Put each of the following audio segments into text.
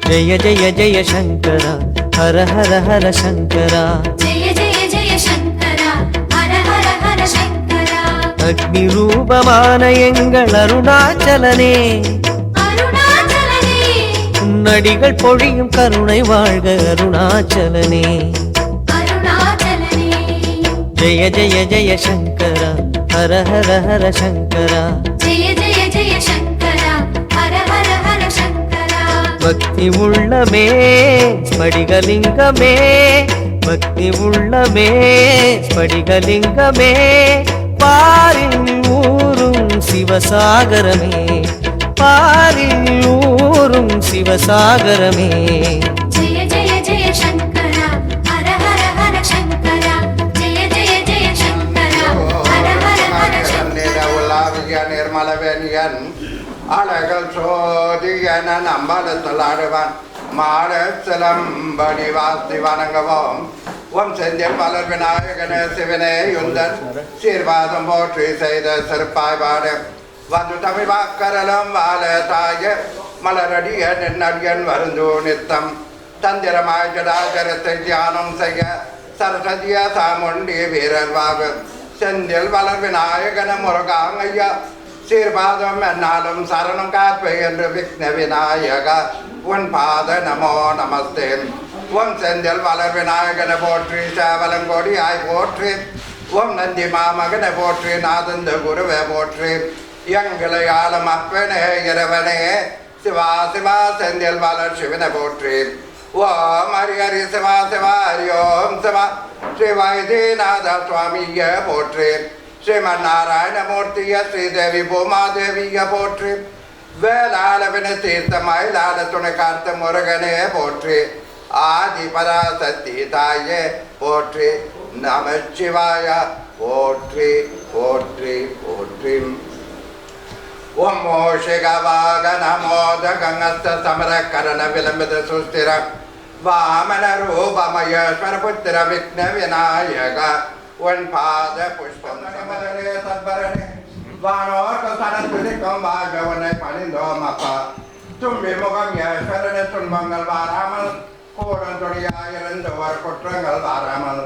जय जय जय शंकर हर हर हर शंकर जय जय जय शंकर हर हर हर शंकर अग्नि रूपமான எங்கள் அருணாச்சலனே அருணாச்சலனே நடிகள் பொழியும் கருணை வாழ்க அருணாச்சலனே அருணாச்சலனே जय जय जय शंकर हर हर हर शंकर जय जय जय शंकर हर हर हर शंकर பக்தி உள்ளமே ஸ்படிகலிங்கமே பக்தி உள்ளமே ஸ்படிகலிங்கமே பாரில் ஊரும் சிவசாகரமே பாரில் ஊரும் சிவசாகரமே जय जय जय शंकर हर हर हर शंकर जय जय जय शंकर हर हर हर शंकर निर्मलवेनियन அழகல் சோதியன நம்பலத்தலாடுவான் மாடச்சலம்படி வாசி வணங்குவோம் ஓம் செந்தில் மலர் விநாயகனே சிவனே யுந்தன் சீர்வாதம் போற்றி செய்த சிறப்பாய் பாடு வந்து தமிழ் வாக்கரலம் வாழ தாய மலரடிய நின்னடியன் வருந்தோ நித்தம் தந்திரமாய் ஜடாகரத்தை தியானம் செய்ய சரஸ்வதிய சாமுண்டி வீரர் வாகு செந்தில் மலர் விநாயகன முருகாங்கையா சீர்பாதம் என்னாலும் சரணம் காப்பை என்று விக்ன விநாயக உன் பாத நமோ நமஸ்தே ஓம் செந்தில் வளர் விநாயகனை போற்றி சேவலங்கொடி ஆய் போற்றி ஓம் நந்தி மாமகனை போற்றி நாதந்த குருவை போற்றி எங்களை ஆளும் அப்பனே இறைவனே சிவா சிவா செந்தில் வளர் சிவனை போற்றி ஓம் ஹரி ஹரி சிவா சிவா ஹரி ஓம் சிவா ஸ்ரீ வைத்தியநாத சுவாமிய போற்றி ஸ்ரீமன் நாராயணமூர்த்திய ஸ்ரீதேவி பூமாதேவிய போற்றி வேளாளவின தீர்த்த மயிலாள துணை காத்த முருகனே போற்றி ஆதி பராசக்தி தாயே போற்றி நமச்சிவாய போற்றி போற்றி போற்றி ஓம் மோஷிகவாக நமோத கங்கஸ்த சமரகரண விளம்பித சுஸ்திர வாமன ரூபமயேஸ்வர புத்திர விக்ன விநாயக உன் பாத புஷ்பம் மலரே சத்பரணே வானோர் சரஸ்வதிக்கும் வாகவனை பணிந்தோம் அப்பா தும்பி முகம் ஈஸ்வரனை துன்பங்கள் வாராமல் கூடந்தொடியாயிருந்தவர் குற்றங்கள் வாராமல்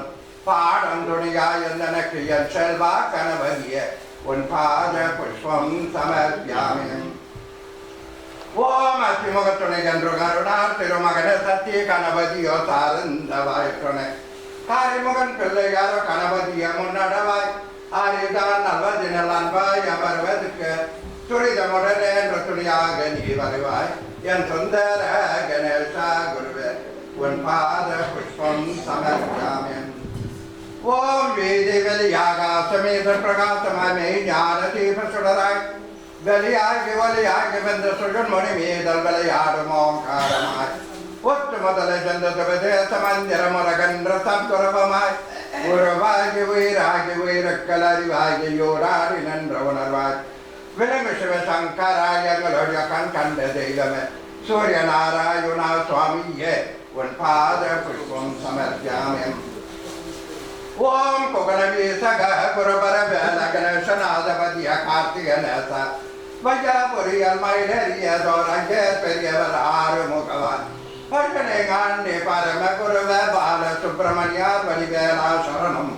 பாடந்தொடியாயிருந்தனக்கு என் செல்வா கணவதிய உன் பாத புஷ்பம் சமர்ப்பியாமி ஓம் அத்திமுகத்துணை என்று கருணார் திருமகன சத்திய கணபதியோ சார்ந்த வாய்த்துணை காரிமுகன் பிள்ளையாரோ கணபதிய முன்னடவாய் ஆரிதான் நல்வதினல் அன்பாய் அமர்வதற்கு துரிதமுடனே என்று துணியாக நீ வருவாய் என் சுந்தர கணேசா குருவே உன் பாத புஷ்பம் சமர்ப்பியாமி ஓம் வீதி வெளியாக சமேத பிரகாசமாமே ஞான தீப சுடராய் வெளியாகி ஒலியாகி வென்ற சுழன்மொழி மீதல் விளையாடும் ஓங்காரமாய் ஒட்டு முதலை சென்ற விதேச மந்திர முருகன்ற சத்குரவமாய் உருவாகி உயிராகி உயிருக்கள் அறிவாகி யோராடி நின்ற உணர்வாய் விலங்கு சிவசங்கராய எங்களுடைய கண் கண்ட தெய்வமே சூரிய நாராயணா சுவாமியே உன் பாத புஷ்பம் சமர்ப்பியாமி ஓம் குகலவீசக குருபர வேல கணேசநாதபதிய கார்த்திகநேச வையாபுரியல் மயிலறிய தோரங்கே பெரியவர் ஆறுமுகவான் பர்கனை காண்டி பரம குருவ பால சுப்பிரமணியார் வலிவேலா சரணம்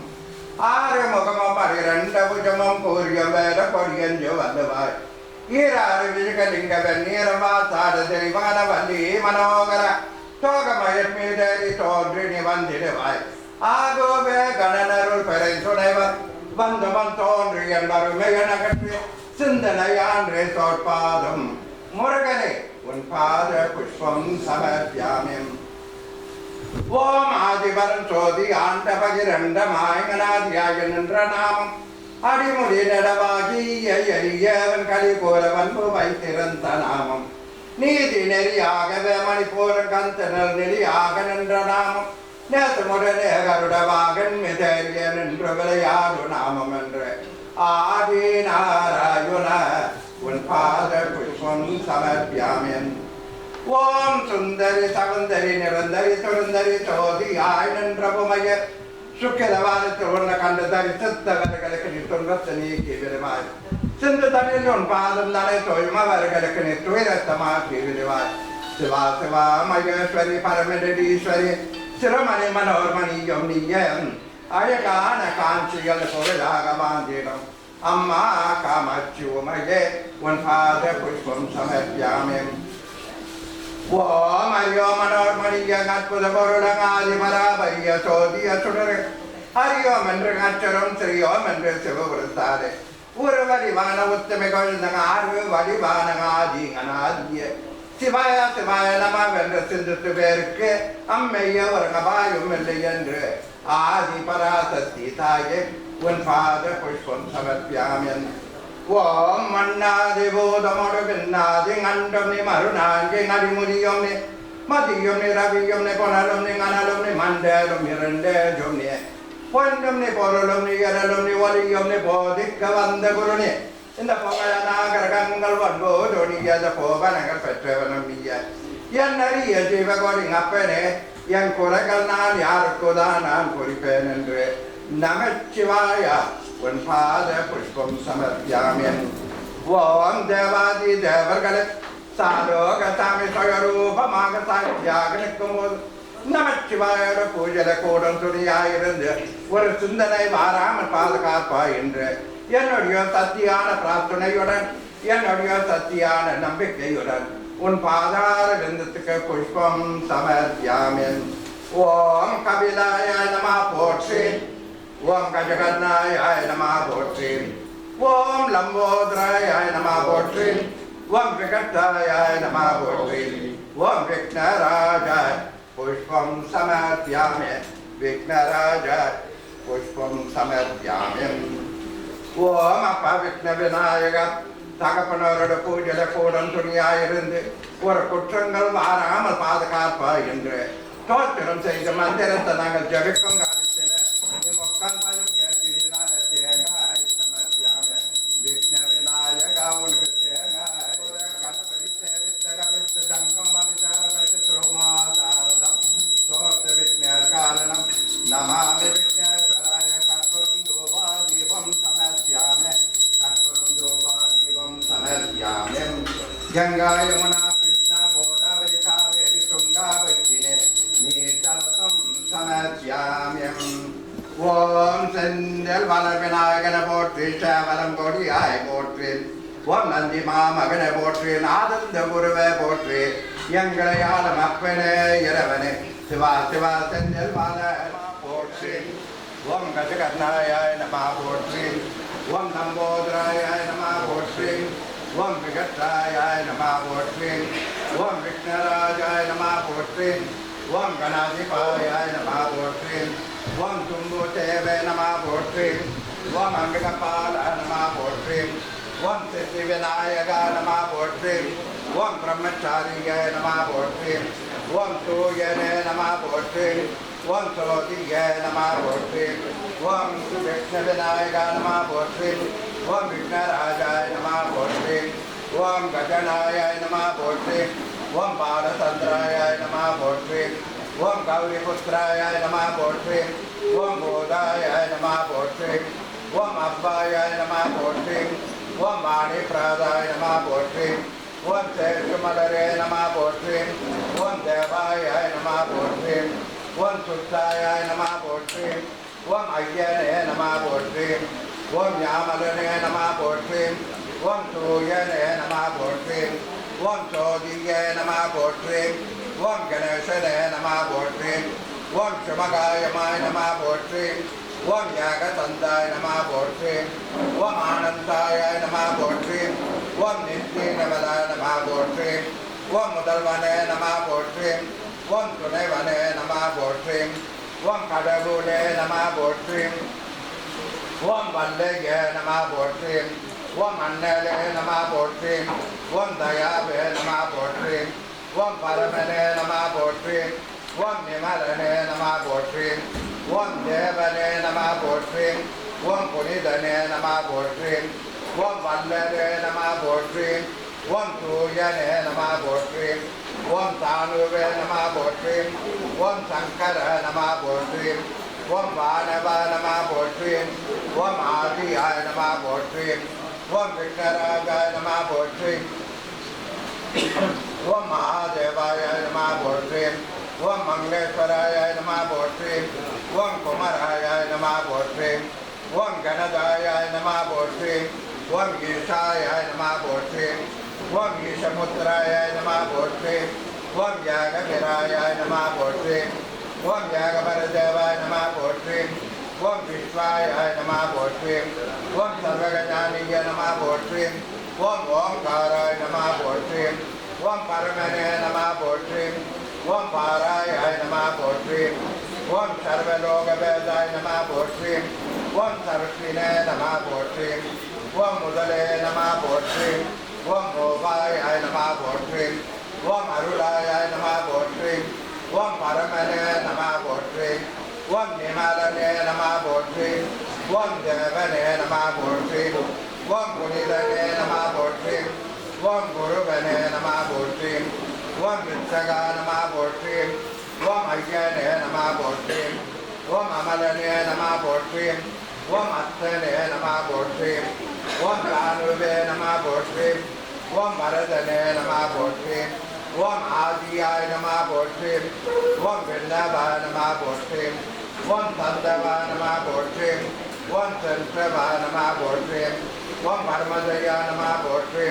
ஆறுமுகமும் பரிரண்ட புஜமும் கூரியம் வேல கொடியஞ்சு வல்லுவாய் ஈராறு விஜகலிங்க வெந்நீரமா சாடு தெளிவான வள்ளி மனோகர தோகமயில் மீதேறி தோன்றி வந்திடுவாய் ஆகோவே கணனருள் பெறை துணைவர் வந்தவன் தோன்றி என்பருமை நகற்றி சிந்தனையான்றே தோற்பாதம் முருகனே உன் பாத புஷ்பம் சமர்ப்பியாமி ஓம் ஆதிபரன் சோதி ஆண்ட பகிரண்ட மாயங்கனாதியாக நின்ற நாமம் அடிமுடி நடவாகி எரியவன் கலி போல வன்பு வைத்திருந்த நாமம் நீதி நெறியாகவே மணிப்போர கந்தனர் நெறியாக நின்ற நாமம் நேசமுடனே கருடவாகன் மிதேரியன் என்று விளையாடு நாமம் என்று ஆதி நாராயண உன் பாத புஷ்பம் சமர்ப்பியாமேன். ஓம் சுந்தரி சகுந்தரி நிரந்தரி சுரந்தரி சோதியாய் நின்ற புமைய சுக்கிரவாதத்தில் உள்ள கண்டு தரிசித்தவர்களுக்கு நீ துன்பத்தை நீக்கி விடுவாய். சிந்து தனில் உன் பாதம் தலை தோயும் அவர்களுக்கு நீ துயரத்தமாக்கி விடுவாய். சிவா சிவா மகேஸ்வரி பரமடீஸ்வரி சிரமணி மனோர்மணியம் நீயம் அழகான காஞ்சிகள் பொருளாக மாந்திடும் அம்மா காமாட்சி உமையே உன் பாத புஷ்பம் சமர்ப்பியாமே. ஓம் ஐயோ மனோர்மணிய அற்புத பொருளங்காதி மராபரிய சோதிய சுடரு ஹரியோம் என்று அச்சரம் ஸ்ரீயோம் என்று சிவபுரத்தாரு ஒரு வடிவான உத்தமை கொழுந்தங்க ஆறு வடிவான ஆதிங்கனாதிய சிவாய சிவாய நமவென்று சிந்தித்து பேருக்கு அம்மைய ஒரு நபாயும் இல்லை என்று ஆதி பராசக்தி தாயே உன் பாத புஷ்பம் சமர்ப்பியாமன். ஓம் மன்னாதி பூதமோடு பின்னாதி கண்டம் நீ மறுநான்கு நடிமுடியும் நீ மதியும் நீ ரவியும் நீ புனலும் நீ கனலும் நீ மண்டலும் இரண்டேஜும் நீ பொன்னும் நீ பொருளும் நீ இரலும் நீ ஒலியும் நீ போதிக்க வந்த குருணி இந்த புகழ நாகரகங்கள் ஒன்போதொடியத போவனங்கள் பெற்றவனும் நீய என் அறிய ஜீவகோடி அப்பனே என் குறைகள் நான் யாருக்குதான் நான் குறிப்பேன் என்று நமச்சிவாயா உன் பாத புஷ்பம் சமர்ப்பியாமேன். ஓம் தேவாதி தேவர்களே சாலோக சாமி சுயரூபமாக சாட்சியாக நிற்கும் போது நமச்சிவாயோட பூஜையில கூடம் துணியாயிருந்து ஒரு சிந்தனை மாறாமல் பாதுகாப்பா என்று என்னுடைய சத்தியான பிரார்த்தனையுடன் என்னுடைய சத்தியான நம்பிக்கையுடன் உன் பாதார விந்தத்துக்கு புஷ்பம் சமர்ப்பியாமேன். ஓம் கபிலாய நம போற்றி. ஓம் கஜகர்ணாய நம போற்றி. ஓம் லம்போதராய நம போற்றி. ஓம் விகட்டாய நம போற்றி. ஓம் விக்னராஜாய புஷ்பம் சமர்ப்பியாமே. விக்னராஜாய புஷ்பம் சமர்ப்பியாமே. ஓம் அப்பா விக்ன விநாயக தகப்பனோரோட பூஜையில கூடம் துணியாயிருந்து ஒரு குற்றங்கள் வாராமல் பாதுகாப்பா என்று தோத்திரம் செய்த மந்திரத்தை நாங்கள் ஜபிக்கும் காலத்தில் மொக்கன் பயம் கேட்டீர்கள் தேங்காய் சமர்ப்பியாம. விக்ன விநாயகா உனக்கு தேங்காய் கணபதி சேவித்த கவித்து தங்கம் பலிசாரபதி திருமா சாரதம் தோத்த விக்னர் காரணம் நமாமி விக்னேஸ்வராய கற்பூரம் தூபாதீபம் சமர்ப்பியாமே. கற்பூரம் தூபாதீபம் சமர்ப்பியாமே. கங்கா யமுனா கிருஷ்ணா கோதாவரி காவேரி துங்கா பச்சினே நீதலம் சமர்ப்பியாம்யம். ஓம் செந்தில் வளர் விநாயகனை போற்றி. சேவலம் கொடியாய் போற்றி. ஓம் நந்தி மாமகனை போற்றி. நாதந்த குருவை போற்றி. எங்களை ஆளும் அப்பனே இறைவனே சிவா சிவா செந்தில் வளர் போற்றி. ஓம் கஜகர்ணாய நம போற்றி. ஓம் நம்போதராய நம போற்றி. ஓம் விகட்டாய நம போற்றி. ஓம் விக்னராஜாய நம போற்றி. ஓம் கணாதிபாய நம போற்றி. ஓம் தும்புதேவே நம போற்றி. ஓம் அங்கபால நம போற்றி. ஓம் சித்தி விநாயக நம போற்றி. ஓம் பிரம்மச்சாரிய நம போற்றி. ஓம் சூயனே நம போற்றி. ஓம் சோதிய நம போற்றி. ஓம் விஷ்ண விநாயக நம போற்றி. ஓம் விக்னராஜாய நம போற்றி. ஓம் கஜனாய நம போற்றி. ஓம் பாலச்சந்திராய நம போற்றி. ஓம் கௌரிபுத்திராய நம போற்றி. ஓம் போதாய நம போற்றி. ஓம் அப்பாய நம போற்றி. ஓம் வாணிபிராதாய நம போற்றி. ஓம் சேஷமலரே நம போற்றி. ஓம் தேவாய நம போற்றி. ஓம் சுத்தாய நம போற்றி. ஓம் ஐயனே நம போற்றி. ஓம் யாமலனே நம போற்றி. ஓம் சூயனே நம போற்றி. ஓம் சோதியே நம போற்றி. ஓம் கணேசனே நம போற்றி. ஓம் சுமகாயமாய நம போற்றி. ஓம் யாகதந்தாய நம போற்றி. ஓம் ஆனந்தாய நம போற்றி. ஓம் நித்தியநவலாய நம போற்றி. ஓம் முதல்வனே நம போற்றி. ஓம் துணைவனே நம போற்றி. ஓம் கடவுளே நம போற்றி. ஓம் வல்லைய நம போற்றி. ஓம் அண்ணலே நம போற்றி. ஓம் தயாவே நம போற்றி. ஓம் பரமனே நம போற்றி. ஓம் நிமலனே நம போற்றி ஓம் தேவனே நம போற்றி ஓம் புனிதனே நம போற்றி ஓம் வல்லரே நம போற்றி ஓம் தூயனே நம போற்றி ஓம் தானுவே நம போற்றி ஓம் சங்கர நம போற்றி ஓம் வானவ நம போற்றி ஓம் ஆதியாய நம போற்றி ஓம் விக்னராஜாய நம போற்றி ஓம் மகாதேவாய நம போற்றி ஓம் மங்களேஸ்வராய நம போற்றி ஓம் குமராய நம போற்றி ஓம் கணதாய நம போற்றி ஓம் ஈஷாய நம போற்றி ஓம் ஈஷமுத்ராய நம போற்றி ஓம் யாகவிராய நம போற்றி ஓம் யாகபரதேவாய நம போற்றி ஓம் விஸ்வாய நம போற்றி ஓம் சர்வகஞானிய நம போற்றி ஓம் ஓம்காராய நம போற்றி ஓம் பரமனே நம போற்றி ஓம் பாராய நம போற்றி ஓம் சர்வலோகவேதாய நம போற்றி ஓம் சரஸ்வினே நம போற்றி ஓம் முதலே நம போற்றி ஓம் கோபாய நம போற்றி ஓம் அருளாய நம போற்றி ஓம் பரமனே நம போற்றி ஓம் நிமலனே நம போற்றி ஓம் தேவனே நம போற்றி ஓம் புனிதனே நம போற்றி ஓம் குருவனே நம போற்றி ஓம் விச்சகா நம போற்றி ஓம் ஐயனே நம போற்றி ஓம் அமலனே நம போற்றி ஓம் அத்தனே நம போற்றி ஓம் ராணுவே நம போற்றி ஓம் வரதனே நம போற்றி ஓம் ஆதியாய நம போற்றி ஓம் விண்ணவா நம போற்றி ஓம் தந்தவா நம போற்றி ஓம் சந்திரவா நம போற்றி ஓம் பரமதயா நம போற்றி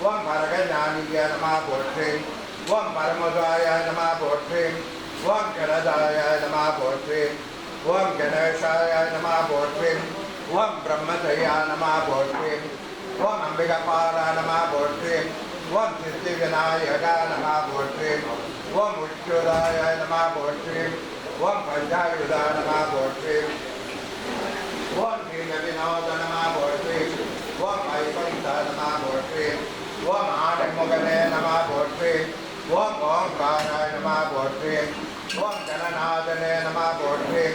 ஓம் பரகஞானிய நம போற்றி ஓம் பரமதாய நம போற்றி ஓம் கணதாய நம போற்றி ஓம் கணேசாய நம போற்றி ஓம் பிரம்மதயா நம போற்றி ஓம் அம்பிகபாலா நம போற்றி ஓம் சித்தி விநாயகா நம போற்றி ஓம் உச்சுதாய நம போற்றி ஓம் பஞ்சாயுதா நம போற்றி ஓம் நீல வினோத நம போற்றி ஓம் வைகுண்ட நம போற்றி ஓம் ஆனைமுகனே நம போற்றி ஓம் ஓம்காராய நம போற்றி ஓம் கணநாதனே நம போற்றி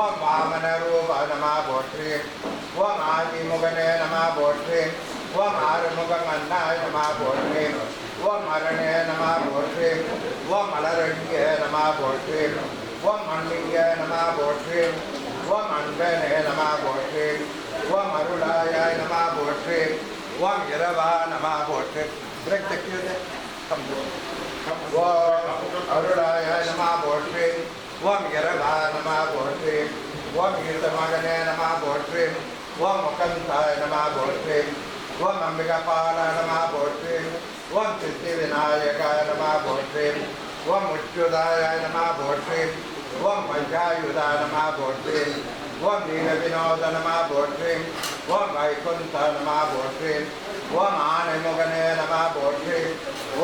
ஓம் வாமன ரூப நம போற்றி ஓம் ஆதிமுகனே நம போற்றி ஓம் ஆறுமுகமன்னாய நம போற்றி ஓம் அரணே நம போற்றி ஓம் மலரணிய நம போற்றி ஓம் மண்ணிய நம போற்றி ஓம் அன்பனே நம போற்றி ஓம் அருளாய நம போற்றி ஓம் இரவா நம போற்றி ஓம் அருளாய நம போற்றி ஓம் இரவா நம போற்றி ஓம் ஈர்தமகனே நம போற்றி ஓம் முகந்தாய நம போற்றி ஓம் அம்பிகபால நம போற்றி ஓம் சித்தி விநாயகாய நம போற்றி ஓம் உச்சுதாய நம போற்றி ஓம் பஞ்சாயுதா நம போற்றி ஓம் நீல வினோத நம போற்றி ஓம் வைகுந்த நம போற்றி ஓம் ஆனைமுகனே நம போற்றி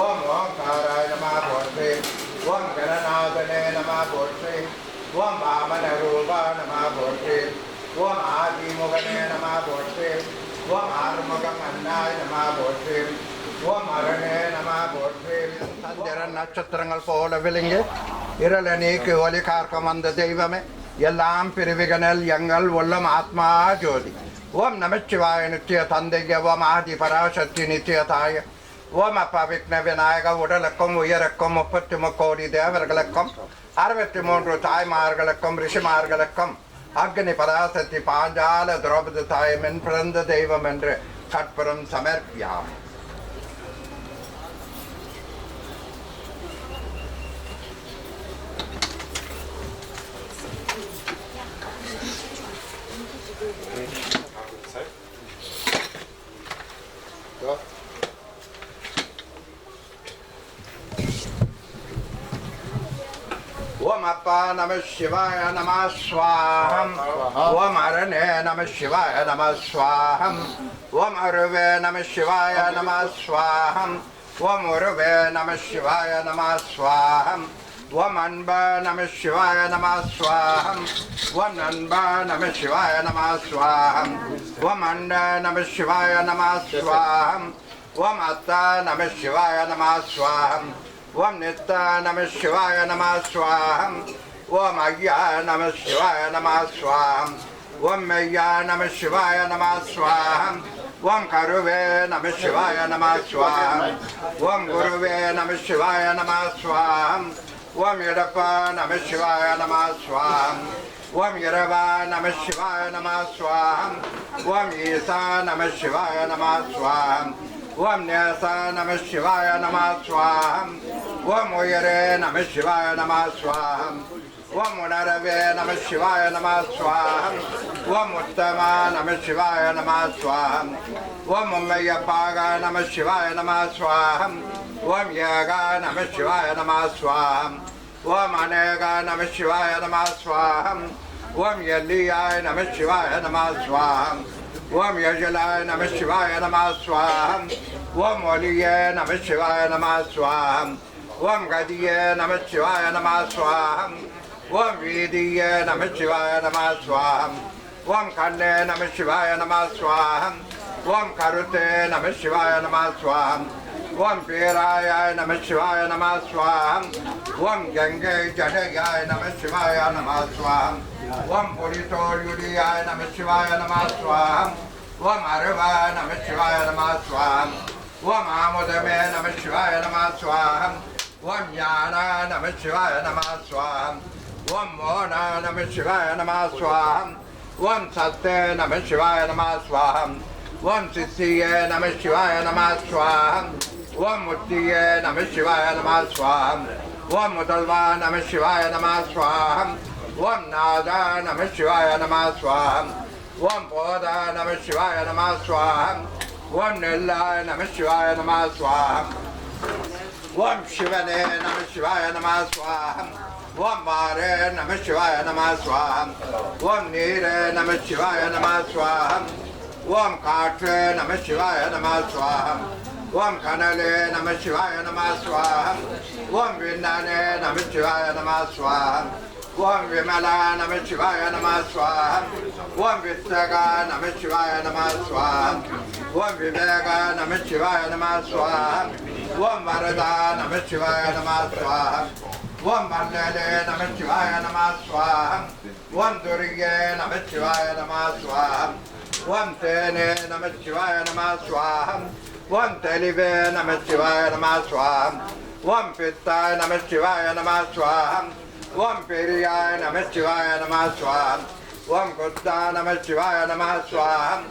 ஓம் ஓம்காராய நம போற்றி ஓம் கணநாதனே நம போற்றி ஓம் வாமன ரூபா நம போற்றி ஓம் ஆதிமுகனே நம போற்றி ஓம் ஆறுமுகம் அன்னாய நம போற்றி ஓம் அரணே நம போற்றி சந்திரன் நட்சத்திரங்கள் போல விளங்கி இருளை நீக்கி ஒளி கார்க்கம் வந்த தெய்வமே எல்லாம் பிரிவிகனில் எங்கள் உள்ளம் ஆத்மா ஜோதி ஓம் நமச்சிவாய நித்திய தந்தைய ஓம் ஆதி பராசக்தி நித்திய தாய ஓம் அப்பா விக்ன விநாயக உடலுக்கும் உயருக்கும் 33 கோடி தேவர்களுக்கும் 63 தாய்மார்களுக்கும் ரிஷிமார்களுக்கும் அக்னி பராசக்தி பாஞ்சால திரௌபதி தாயமின் பிறந்த தெய்வம் என்று கற்புறம் சமர்ப்பியாம். ஓம் அப்பா நம சிவாய நம ஸ்வாஹம் ஓம் அரணே நம சிவாய நம ஸ்வாஹம் ஓம் அருவே நம சிவாய நம ஸ்வாஹம் ஓம் உருவே நம சிவாய நம ஸ்வாஹம் ஓம் அன்ப நம சிவாய நம ஸ்வாஹம் ஓம் நண்ப நம சிவாய நம ஸ்வாஹம் ஓம் அண்ட நம சிவாய நம ஸ்வாஹம் ஓம் அத்தா நம சிவாய நம ஸ்வாஹம் ஓம் நித்த நம சிவாய நம ஸ்வாஹம் ஓம் ஐயா நம சிவாய நம ஸ்வாஹம் ஓம் மெய்யா நம சிவாய நம ஸ்வாஹம் ஓம் கருவே நம சிவாய நம ஸ்வாஹம் ஓம் குருவே நம சிவாய நம ஸ்வாஹம் ஓம் இடப்பா நம சிவாய நம ஸ்வாஹம் ஓம் இரவா நம சிவாய நம ஸ்வாஹம் ஓம் ஈசா நம சிவாய நம ஸ்வாஹம் ஓம் நேசா நம சிவாய நம ஸ்வாஹம் ஓம் உயரே நம சிவாய நம ஸ்வாஹம் ஓம் உணரவே நம சிவாய நம ஸ்வாஹம் ஓம் உத்தமா நம சிவாய நம ஸ்வாஹம் ஓம் உம்மையப்பாக நம சிவாய நம ஸ்வாஹம் ஓம் ஏகா நம சிவாய நம ஸ்வாஹம் ஓம் அநேக நம சிவாய நம ஸ்வாஹம் ஓம் எல்லியாய நம சிவாய நம ஸ்வாஹம் ஓம் யஜலாய நம சிவாய நம ஸ்வாஹம் ஓம் ஒலியே நம சிவாய நம ஸ்வாஹம் ஓம் கதியே நம சிவாய நம ஸ்வாஹம் ஓம் வீதியே நம சிவாய நம ஸ்வாஹம் ஓம் கண்ணே நம சிவாய நம ஸ்வாஹம் ஓம் கருத்தே நம சிவாய நம ஸ்வாஹம் ஓம் பேராய நம சிவாய நம ஸ்வாஹம் ஓம் கங்கை ஜடயாய நம சிவாய நம ஸ்வாஹம் ஓம் புரிதோயுடியாய நம சிவாய நம ஸ்வாஹம் ஓம் அருவா நம சிவாய நம ஸ்வாஹம் ஓம் ஆமுதமே நம சிவாய நம ஸ்வாஹம் ஓம் ஞான நம சிவாய நம ஸ்வாஹம் ஓம் மோன நம சிவாய நம ஸ்வாஹம் ஓம் சத்தே நம சிவாய நம ஸ்வாஹம் ஓம் சித்தியே நம சிவாய நம ஸ்வாஹம் ஓம் முத்தியே நம சிவாய நம ஸ்வாஹம் ஓம் முதல்வா நம சிவாய நம ஸ்வாஹம் ஓம் நாதா நம சிவாய நம ஸ்வாஹம் ஓம் போதா நம சிவாய நம ஸ்வாஹம் ஓம் நெல்லாய நம சிவாய நம ஸ்வாஹம் ஓம் சிவனே நம சிவாய நம ஸ்வாஹம் ஓம் மாரே நம சிவாய நம ஸ்வாஹம் ஓம் நீரே நம சிவாய நம ஸ்வாஹம் ஓம் காற்றே நம சிவாய நம ஸ்வாஹம் ஓம் கனலே நம சிவாய நம ஸ்வாஹம் ஓம் விண்ணனே நம சிவாய நம ஸ்வாஹம் ஓம் விமலா நம சிவாய நம ஸ்வாஹம் ஓம் வித்தகா நம சிவாய நம ஸ்வாஹம் ஓம் விவேகா நம சிவாய நம ஸ்வாஹம் ஓம் வரதா நம சிவாய நம ஸ்வாஹம் ஓம் மல்லலே நம சிவாய நம ஸ்வாஹம் ஓம் துர்கே நம சிவாய நம ஸ்வாஹம் ஓம் தேனே நம சிவாய நம ஸ்வாஹம் ஓம் தெளிவே நம சிவாய நம ஸ்வாஹம் ஓம் பித்தாய நம சிவாய நம ஸ்வாஹம் ஓம் பெரியாய நம சிவாய நம ஸ்வாஹம் ஓம் குத்தா நம சிவாய நம ஸ்வாஹம்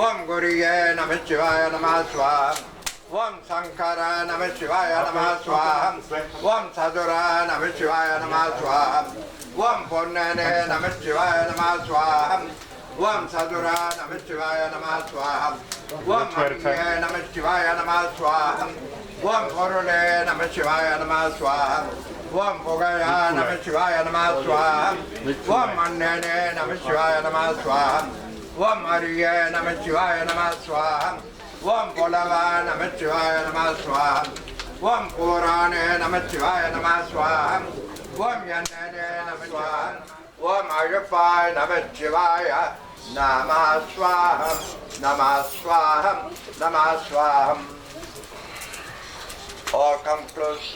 ஓம் குரியே நம சிவாய நம ஸ்வாஹம் ஓம் சங்கர நம சிவாய நம ஸ்வாஹம் ஓம் சதுரா நம சிவாய நம ஸ்வாஹம் ஓம் பொன்னனே நம சிவாய நம ஸ்வாஹம் ஓம் சதுரா நம சிவாய நம ஸ்வாஹம் ஓம் மணியே நம சிவாய நம ஸ்வாஹம் ஓம் பொருளே நம சிவாய நம ஸ்வாஹம் ஓம் புகழா நம சிவாய நம ஸ்வாஹம் ஓம் மன்னனே நம சிவாய நம ஸ்வாஹம் ஓம் அரியே நம சிவாய நம ஸ்வாஹம் ஓம் புலவா நம சிவாய நம ஸ்வாஹம் ஓம் புராணே நம சிவாய நம ஸ்வாஹம் ஓம் யன்னனே நம ஸ்வாஹம் ஓம் அழுப்பாய நம சிவாய நம ஸ்வாஹம் நம ஸ்வாஹம் நம ஸ்வாஹம். All come close.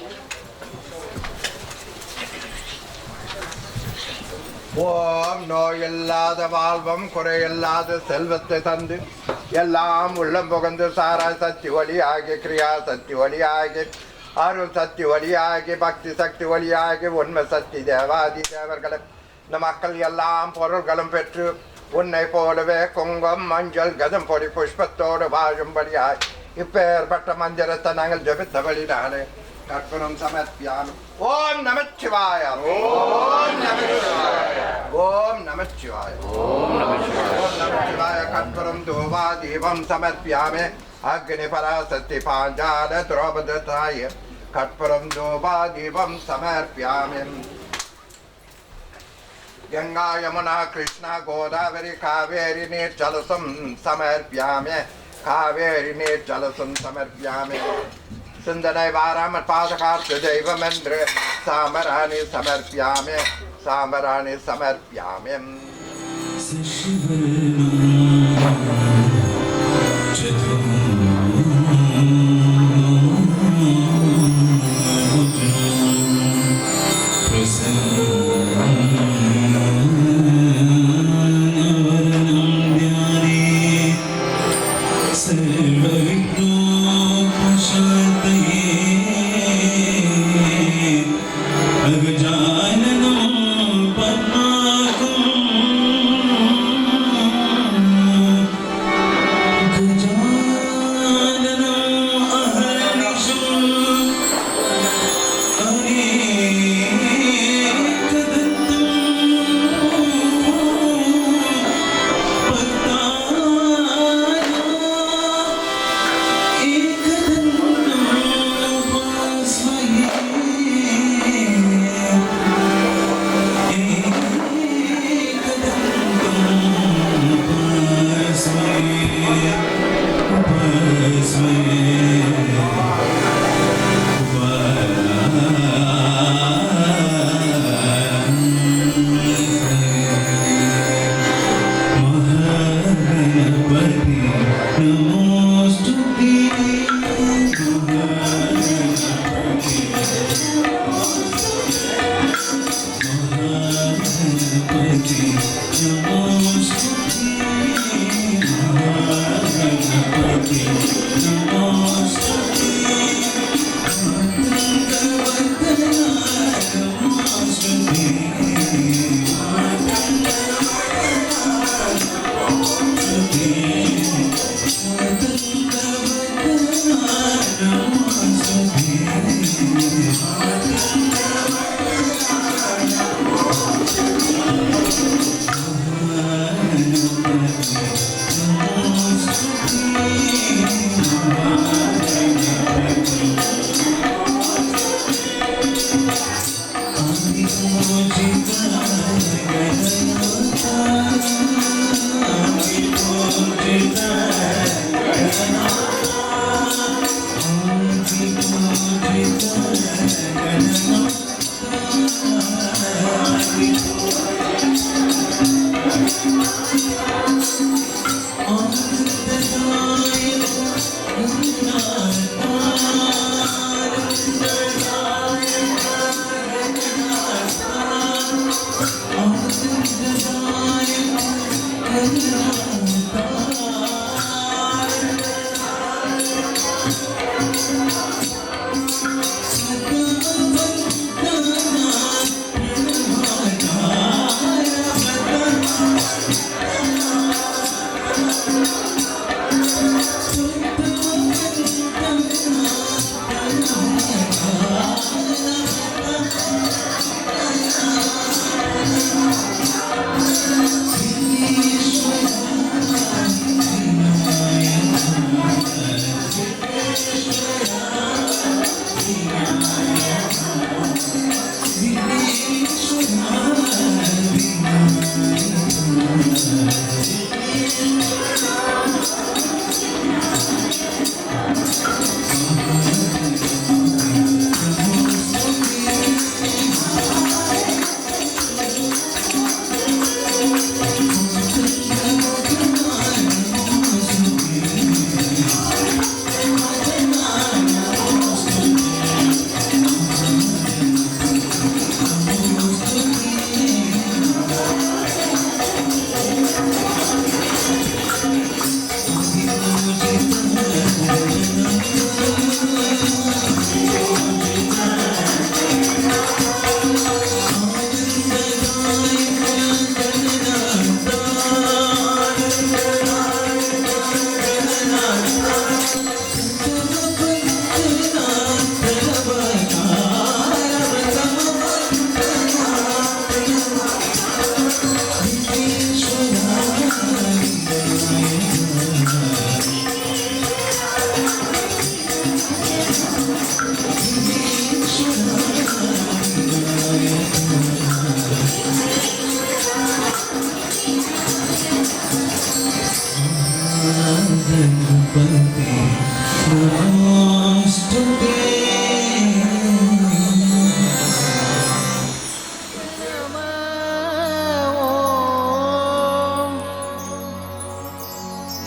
ஓம் நோயில்லாத வாழ்வம் குறையில்லாத செல்வத்தை தந்து எல்லாம் உள்ளம் புகந்து சாரா சக்தி ஒளியாகி கிரியா சக்தி ஒளியாகி அருள் சக்தி ஒளியாகி பக்தி சக்தி ஒளியாகி உண்மை சக்தி தேவாதி தேவர்களும் இந்த மக்கள் எல்லாம் பொருள்களும் பெற்று உன்னை போலவே குங்கம் மஞ்சள் கதம் பொடி புஷ்பத்தோடு வாழும்படியாய் இப்பேற்பட்ட மந்திரத்தை நாங்கள் ஜபித்தபடினாலே கற்பனம் சமர்ப்பியாமி. ஓம் நமச்சிவாய ஓம் நமச்சிவாய ஓம் நமச்சிவாய ஓம் நமச்சிவாய. கற்பனம் தூவா தீபம் சமர்ப்பியாமி அக்னி பராசக்தி பாஞ்சால திரௌபதாய கற்பனம் தூவா தீபம் சமர்ப்பியாமி. गंगा यमुना कृष्णा गोदावरी कावेरी निर्जलसं समर्प्यामि कावेरी निर्जलसं समर्प्यामि. सुंदरय वारामत पादकार्थ दैवमेन्द्र सामराणि समर्प्यामि सामराणि समर्प्यामि.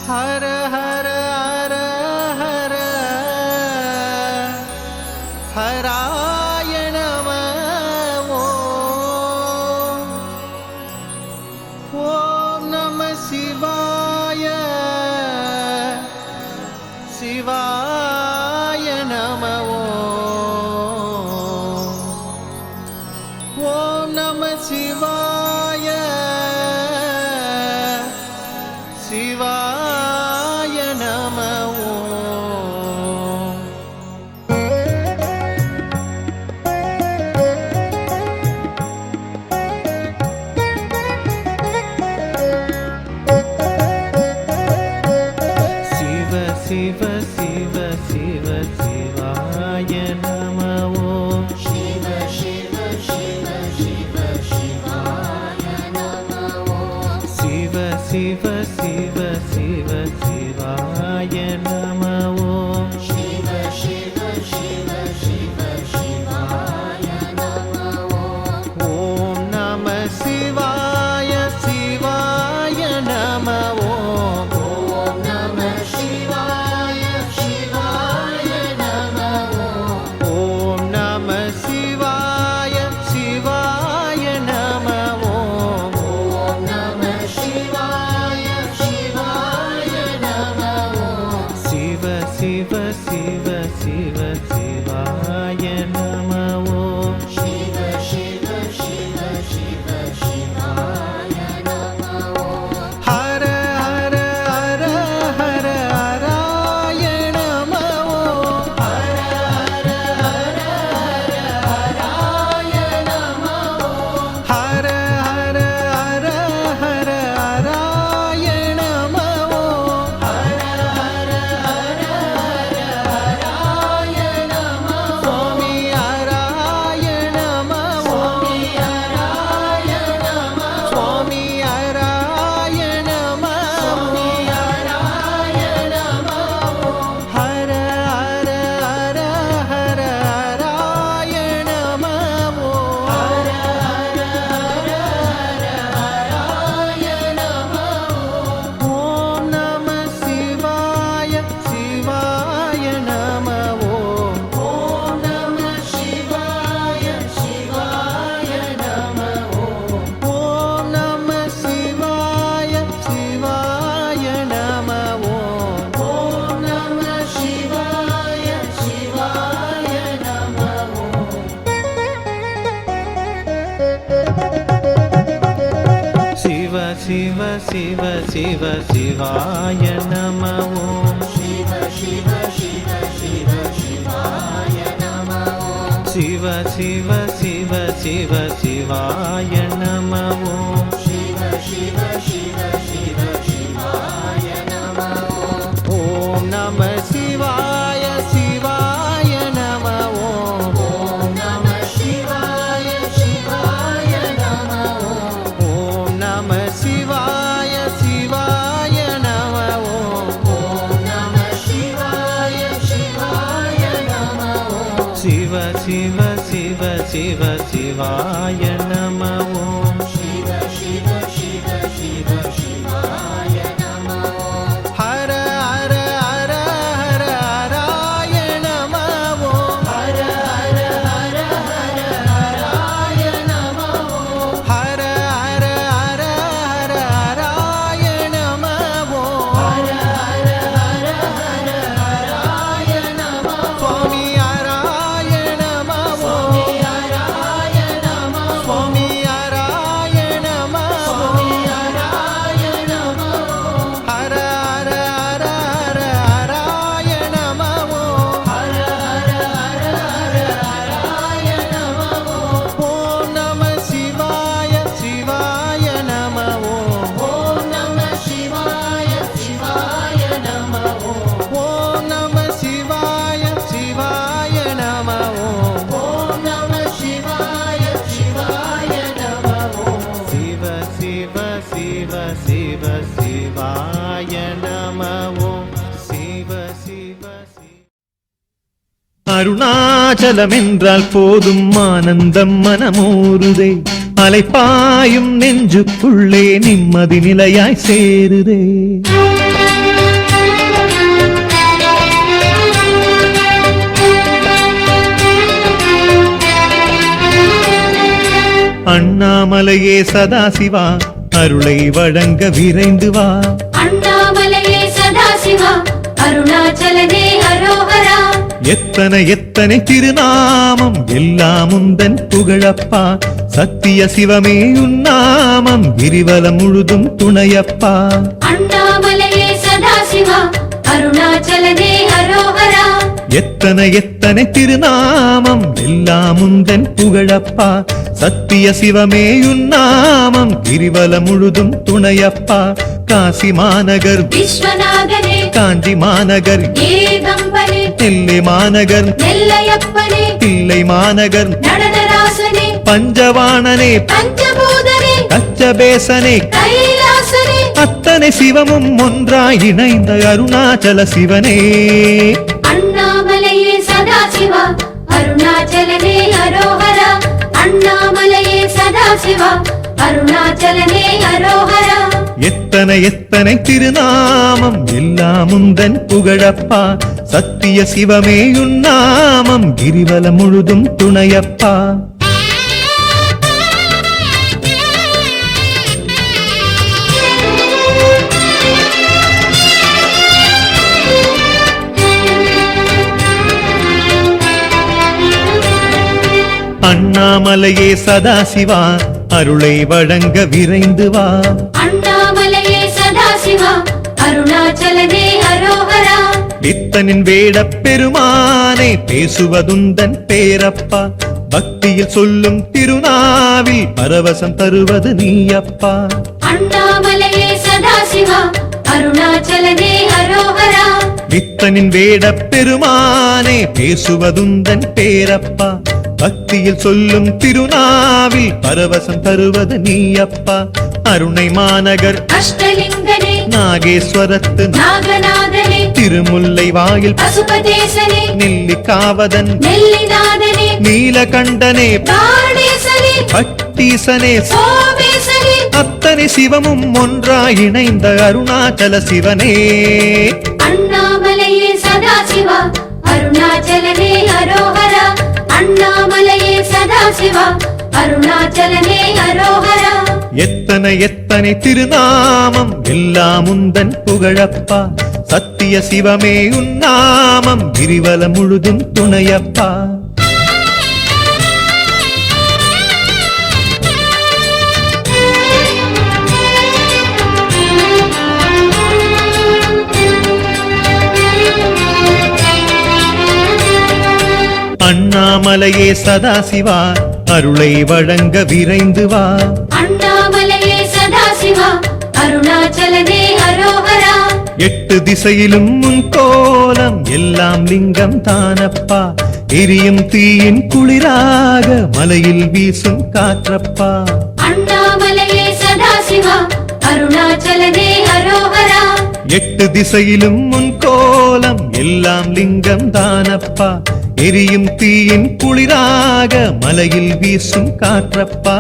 हर हर हर हर हराय नमः ॐ नमः शिवाय சிவாய நம ஓம் நம சிவாய சிவாய நம சிவ சிவ சிவ சிவ சிவாய நம ஓம் शिव शिव शिव शिव शिवाय नमो சிவ சிவ சிவ சிவ சிவாய நம ஓம் शिव शिव शिव शिव शिवाय नमो ஓம் நம சிவாய சிவாய நம ஓம் ॐ नमः शिवाय शिवाय नमो ஓம் நம சிவாய சிவாய நம ஓம் ॐ नमः शिवाय शिवाय नमो சிவ சிவ சிவ சிவ சிவாய நம ஓம் शिव शिव शिव शिव शिवाय नमो ஹர ஹர ஹர ஹர ஹராய நம ஓம் हर हर हर हर हराय नमो ஹர ஹர ஹர ஹர ஹராய நம ஓம் हर हर हर हर हराय नमो சுவாமி ஹராய நம ஓம் स्वामी हराय नमो சுவாமி ஹராய நம स्वामी हराय नमो ஹர ஹர ஹர ஹர ஹராய நம ஓம் हर हर हर हर हराय नमो ஓம் நம சிவாய சிவாய நம ஓம் ॐ नमः शिवाय शिवाय नमो ஓம் நம சிவாய சிவாய நம ஓம் ॐ नमः शिवाय शिवाय नमो சிவ சிவ சிவ சிவ சிவாய நம ஓம் शिव शिव शिव शिव शिवाय नमो சிவ சிவ சிவ சிவ சிவாய நம ஓம் शिव शिव शिव शिव शिवाय नमो ஓம் நம சிவாய சிவாய நம ஓம் ॐ नमः शिवाय शिवाय नमो ஓம் நம சிவாய சிவாய நம ஓம் ॐ नमः शिवाय शिवाय नमो சிவ சிவ சிவ சிவ சிவாய நம ஓம் शिव शिव शिव शिव शिवाय नमो ஹர ஹர ஹர ஹர ஹராய நம ஓம் हर हर हर हर हराय नमो ஹர ஹர ஹர ஹர ஹராய நம ஓம் हर हर हर हर हराय नमो சுவாமி ஹராய நம स्वामी ஓம் हराय नमो சுவாமி ஹராய நம स्वामी ஓம் हराय नमो ஹர ஹர ஹர ஹர ஹராய நம ஓம் हर हर हर हर हराय नमो ஓம் நம சிவாய சிவாய நம ஓம் ॐ नमः शिवाय शिवाय नमो ஓம் நம சிவாய சிவாய நம ஓம் ॐ नमः शिवाय शिवाय नमो சிவ சிவ சிவ சிவ சிவாய நம ஓம் சிவ சிவ சிவ அருணாச்சலம் என்றால் போதும் ஆனந்தம் மனமூறுதே அலைப்பாயும் நெஞ்சுக்குள்ளே நிம்மதி நிலையாய் சேருதே அண்ணாமலையே சதாசிவா அருளை வழங்க விரைந்து வா அண்ணாமலையே சதாசிவா அருணா அருணாச்சலனே அரோஹரா. எத்தனை எத்தனை திருநாமம் எல்லாம் உந்தன் புகழப்பா. சத்திய சிவமே உன்னாமம் கிரிவலம் முழுதும் துணையப்பா. அண்ணாமலையே சதாசிவா அருணாச்சலனே அரோஹரா. எத்தனை எத்தனை திருநாமம் எல்லாம் உந்தன் புகழப்பா. சத்திய சிவமே உன்னாமம் கிரிவலம் முழுதும் துணையப்பா. காசி மாநகர் விஸ்வநாதனே காஞ்சி மாநகர் ஏகம்பனே நெல்லை மாநகர் நெல்லையப்பனே தில்லை மாநகர் நடனராசனே பஞ்சவாணனே பஞ்சபூதனே கச்சபேசனே கைலாசனே அத்தனை சிவமும் ஒன்றாய் இணைந்த அருணாச்சல சிவனே. அண்ணாமலையே சதாசிவா அருணாச்சலனே அரோஹரா. அண்ணாமலையே சதாசிவா அருணாச்சலனே அரோஹரா. எத்தனை எத்தனை திருநாமம் எல்லாம் உந்தன் புகழப்பா. சத்திய சிவமே உன்னாமம் கிரிவலம் முழுதும் துணையப்பா. அண்ணாமலையே சதாசிவா அருளை வழங்க விரைந்து வா. அண்ணாமலையே சதாசிவா அருணாச்சலனே அரோஹரா. இத்தனின் வேடப் பெருமானே பேசுவதுந்தன் பேரப்பா. பக்தியில் சொல்லும் திருநாவில் பரவசம் தருவது நீயப்பா. அண்ணாமலையே சதாசிவா அருணாச்சலனே அரோஹரா. இத்தனின் வேடப் பெருமானே பேசுவதுந்தன் பேரப்பா. பக்தியில் சொல்லும் திருநாவில் பரவசம் தருவது நீயப்பா. அருணை மாநகர் அஷ்டலிங்கனே நாகேஸ்வரத்து நாகநாதனே திருமுல்லை வாயில் பசுபதேசனே நெல்லிக்காவதன் நெல்லிநாதனே நீலகண்டனே பாணேசனே பட்டீசனே சோமேசனே அத்தனை சிவமும் ஒன்றாய் இணைந்த அருணாச்சல சிவனே. அண்ணாமலையே சதாசிவா அருணாச்சலனே அரோஹரா. அண்ணாமலையே சதாசிவா அருணாச்சலனே அரோஹரா. எத்தனை எத்தனை திருநாமம் எல்லாம் உந்தன் புகழப்பா. சத்திய சிவமே உன்னாமம் கிரிவலம் முழுதும் துணையப்பா. அண்ணாமலையே சதாசிவா அருளை வழங்க விரைந்து வா. அண்ணாமலையே சதாசிவா அருணாச்சலனே அரோஹரா. எட்டு திசையிலும் முன் கோலம் எல்லாம் லிங்கம் தானப்பா. எரியும் தீயின் குளிராக மலையில் வீசும் காற்றப்பா. அண்ணாமலையே சதாசிவா அருணாச்சலனே அரோஹரா. எட்டு திசையிலும் முன் கோலம் எல்லாம் லிங்கம் தானப்பா. எரியும் தீயின் குளிராக மலையில் வீசும் காற்றப்பா.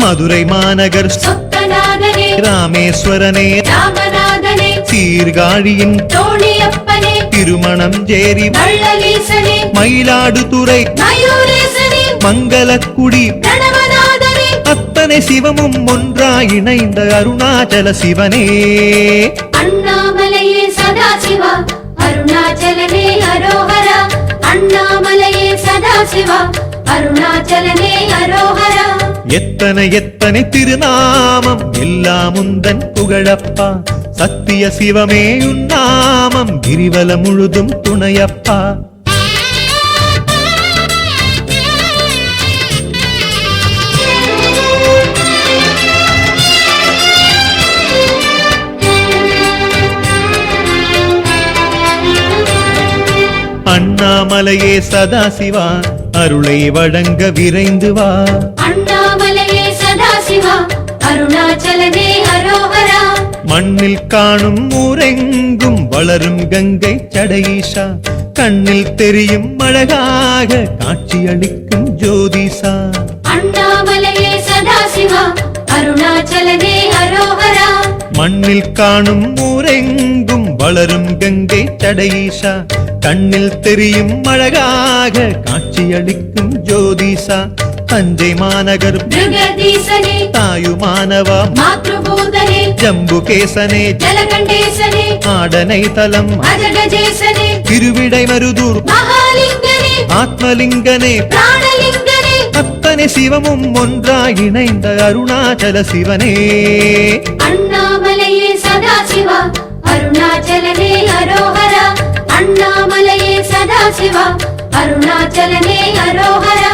மதுரை மாநகர் சொக்கநாதனே ராமேஸ்வரனே ராமநாதனே சீர்காழியின் தோணியப்பனே திருமணம் ஜேரி வள்ளலீசனே மயிலாடுதுறை மயூரேசனே மங்களக்குடி பிரணவநாதனே அத்தனை சிவமும் ஒன்றாய் இணைந்த அருணாச்சல சிவனே. அண்ணாமலையே சதாசிவா அருணாச்சலனே அரோஹரா. அண்ணாமலையே சதாசிவா அருணாச்சலனே அரோஹரா. எத்தனை எத்தனை திருநாமம் எல்லாம் உந்தன் புகழப்பா. சத்திய சிவமே உன்னாமம் கிரிவலம் முழுதும் துணையப்பா. அண்ணாமலையே சதாசிவா அருளை வழங்க விரைந்து வா. அண்ணாமலையே சதாசிவா அருணாச்சலனே அரோஹரா. மண்ணில் காணும் ஊரெங்கும் வளரும் கங்கை சடையீஷா. கண்ணில் தெரியும் அழகாக காட்சியளிக்கும் ஜோதிஷா. அண்ணாமலையே சதாசிவா அருணாச்சலனே அரோஹரா. மண்ணில் காணும் ஊரெங்கும் வளரும் கங்கை சடையீஷா. கண்ணில் தெரியும் அழகாக காட்சியளிக்கும் ஜோதிஷா. தஞ்சை மாநகர் பிருகதீசனே தாயுமானவா மாத்ருபூதனே ஜம்புகேசனே ஜலகண்டேசனே ஆடனை தலம் அஜகஜேசனே திருவிடை மருதூர் மகாலிங்கனே ஆத்மலிங்கனே பிராணலிங்கனே அத்தனை சிவமும் ஒன்றாய் இணைந்த அருணாச்சல சிவனே அண்ணாமலையே சதாசிவா அருணாச்சலனே அரோஹரா அண்ணாமலையே சதாசிவா அருணாச்சலனே அரோஹரா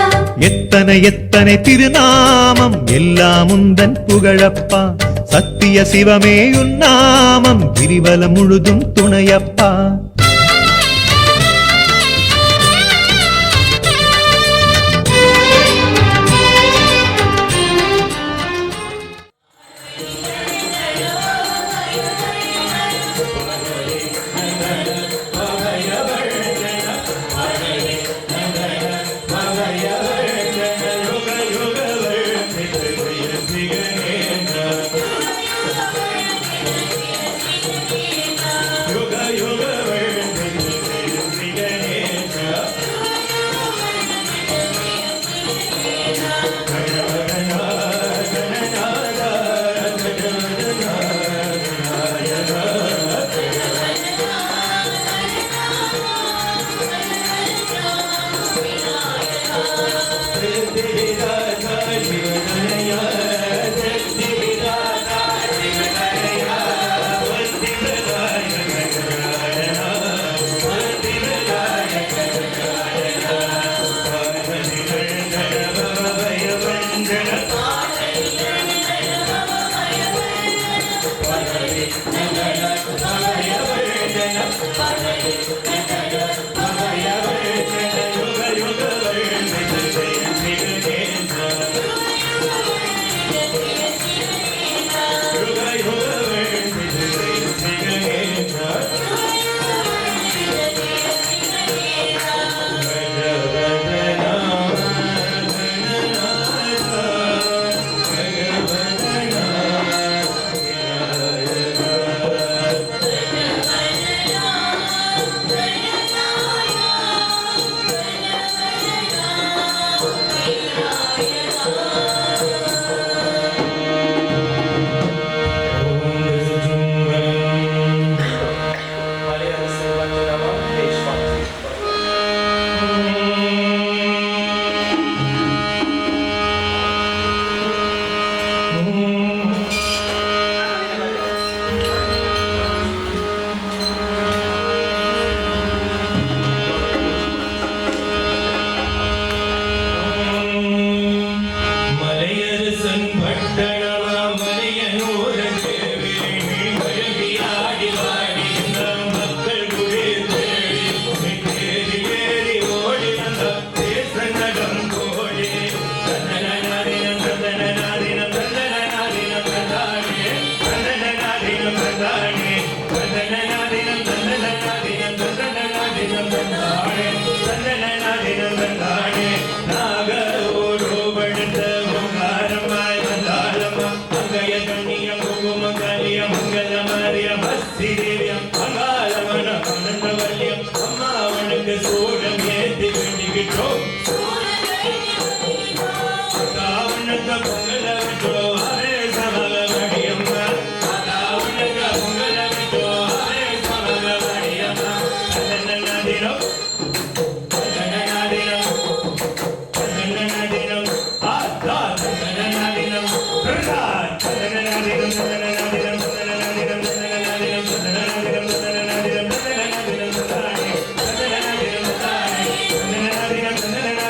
எத்தனை எத்தனை திருநாமம் எல்லாம் உந்தன் புகழப்பா சத்திய சிவமே உன்னாமம் கிரிவலம் முழுதும் துணையப்பா Thank you.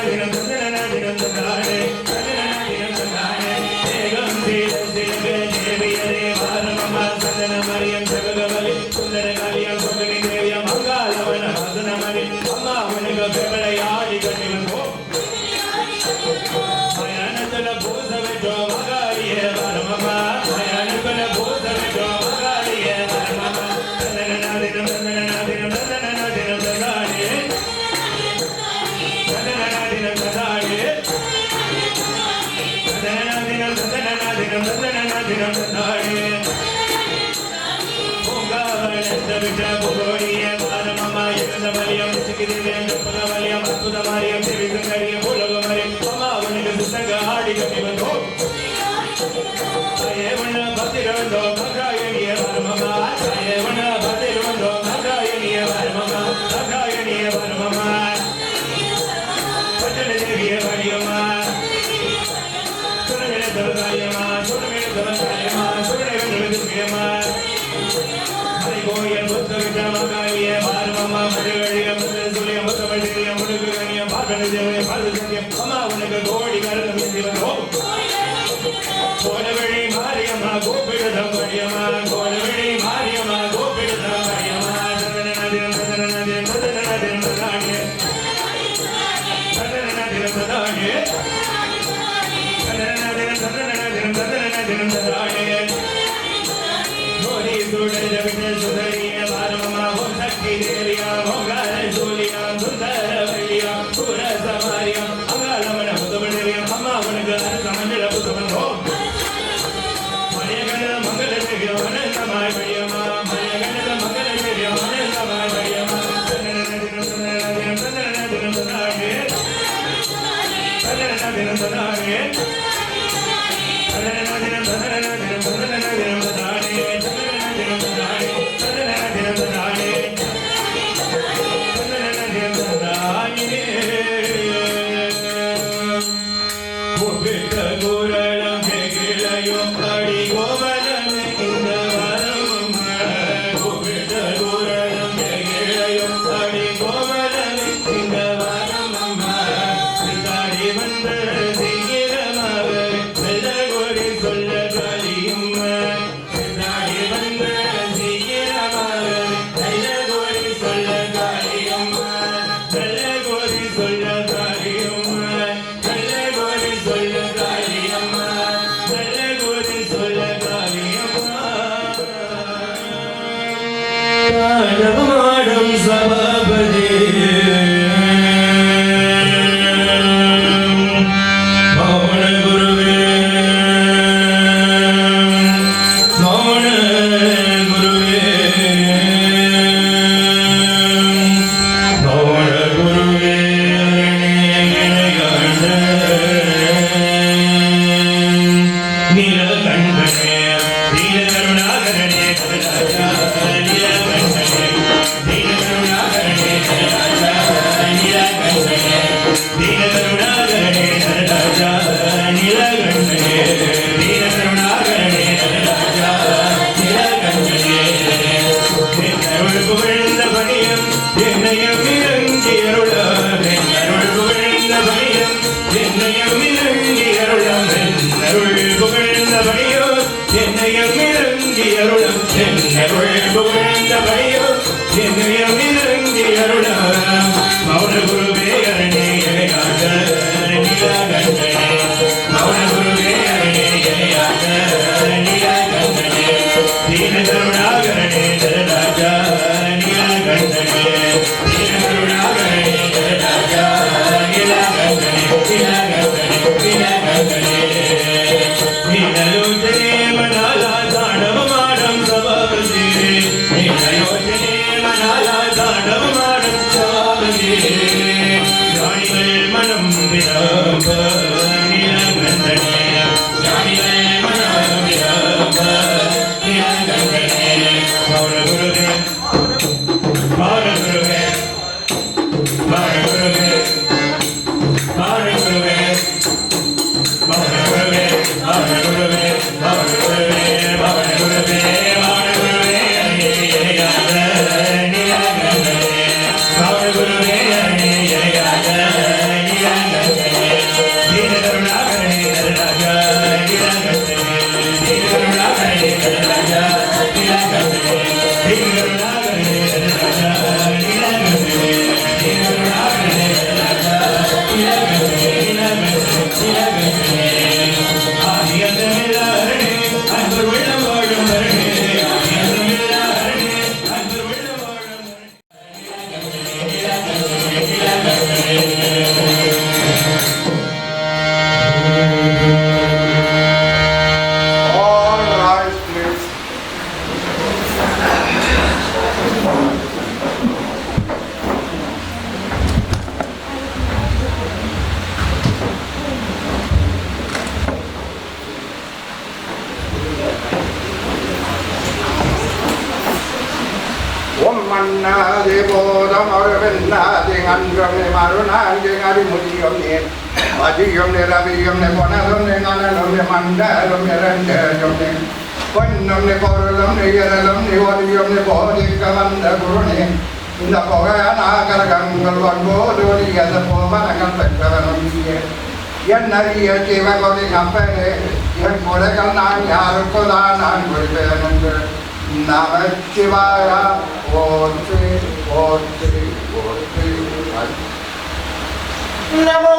नमो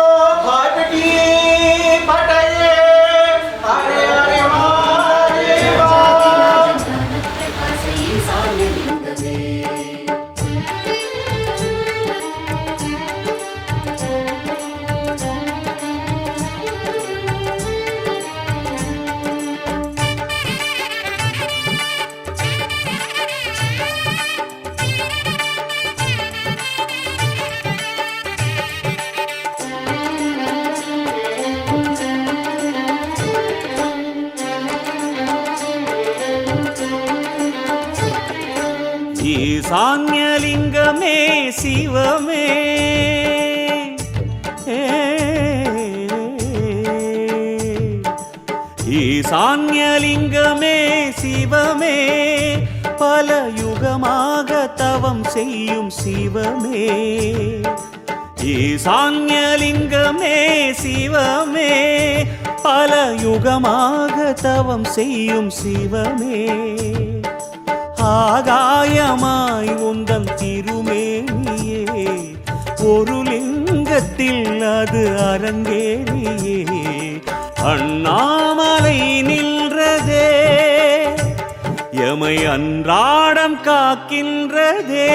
पार्वती पटये हरे हरे महादेवा प्रकाशये साम्यलिङ्गमे ஈசான்யலிங்கமே சிவமே ஈசான்யலிங்கமே சிவமே பல யுகமாக தவம் செய்யும் சிவமே ஈசான்யலிங்கமே சிவமே பல யுகமாக தவம் செய்யும் சிவமே ஆகாயமாய் உந்தன் திருமேனியே ஒரு லிங்கத்தில் அது அரங்கேறியே அண்ணாமலை நின்றதே எமை அன்றாடம் காக்கின்றதே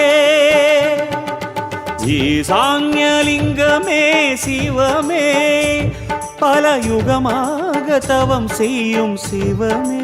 ஈசான்யலிங்கமே சிவமே பல யுகமாக தவம் செய்யும் சிவமே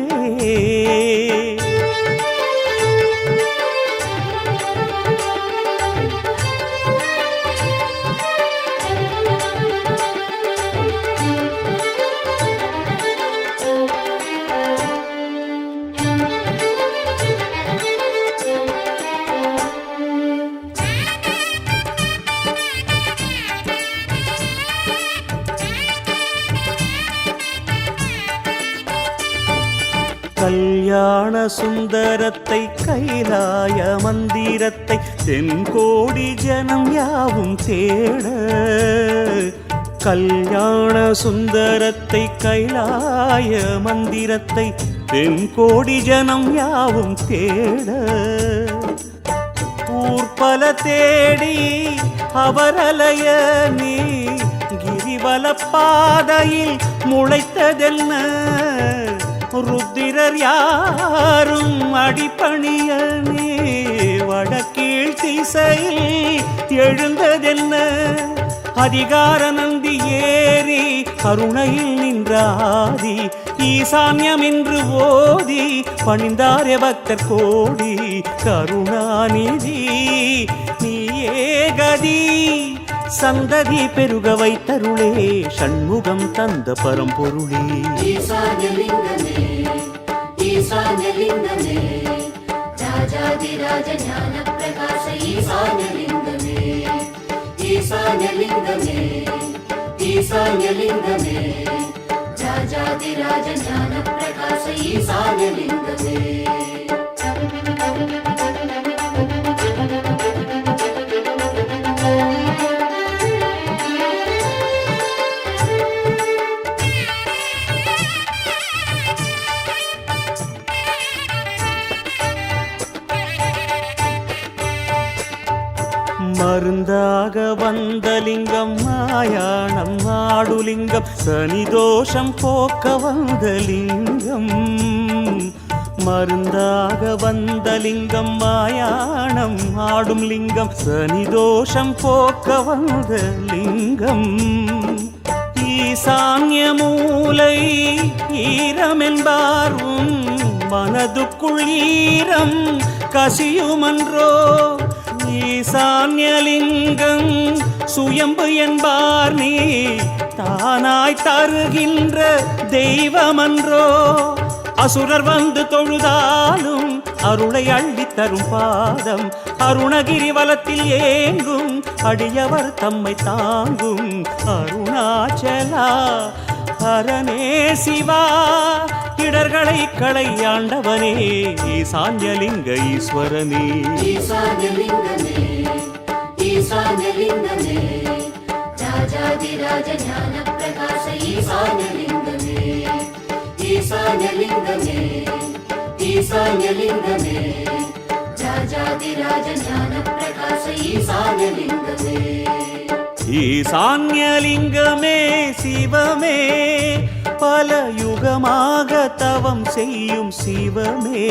கல்யாண சுந்தரத்தை கைலாய மந்திரத்தை தென்கோடி ஜனம் யாவும் தேட கல்யாண சுந்தரத்தை கைலாய மந்திரத்தை தென்கோடி ஜனம் யாவும் தேட ஊர்பல தேடி அவரலைய நீ கிரிவல பாதையில் முளைத்ததென்ன ருத்திரர் யாரும் அடிப்பணிய நீ வடக்கீழ் திசையில் எழுந்ததென்ன அதிகார நந்தி ஏறி கருணையில் நின்றாதி ஈசான்யம் என்று ஓதி பணிந்தாரே பக்தர் கோடி கருணாநிதி நீயே கதி சந்ததி பெருக வைத்தருளே ஷண்முகம் தந்த பரம்பொருளே ஈசான்யலிங்கமே ஈசான்யலிங்கமே ராஜாதிராஜ ஞான பிரகாச ஈசான்யலிங்கமே ஈசான்யலிங்கமே ஈசான்யலிங்கமே ராஜாதிராஜ ஞான பிரகாச ஈசான்யலிங்கமே மருந்தாக வந்த லிங்கம் மாயாணம் ஆடுலிங்கம் சனிதோஷம் போக்க வந்த லிங்கம் மருந்தாக வந்த லிங்கம் மாயாணம் ஆடும் லிங்கம் சனிதோஷம் போக்க வந்த லிங்கம் ஈசான்ய மூலை ஈரமென்பார் உன் மனதுக்குள் ஈரம் கசியுமன்றோ ஈசான்யலிங்கம் சுயம்பு என்பார் நீ தானாய் தருகின்ற தெய்வமன்றோ அசுரர் வந்து தொழுதாலும் அருளை அள்ளித்தரும் பாதம் அருணகிரி வலத்தில் ஏங்கும் அடியவர் தம்மை தாங்கும் அருணாச்சலா ஹரனே சிவா இடர்களை களையாண்டவனே ஈசான்யலிங்க ஈஸ்வரனே ஈசான்யலிங்கமே ஈசான்யலிங்கமே ராஜாதிராஜ ஞான பிரகாச ஈசான்யலிங்கமே ஈசான்யலிங்கமே ஈசான்யலிங்கமே ராஜாதிராஜ ஞான பிரகாச ஈசான்யலிங்கமே ஈசான்யலிங்கமே சிவமே பல யுகமாக தவம் செய்யும் சிவமே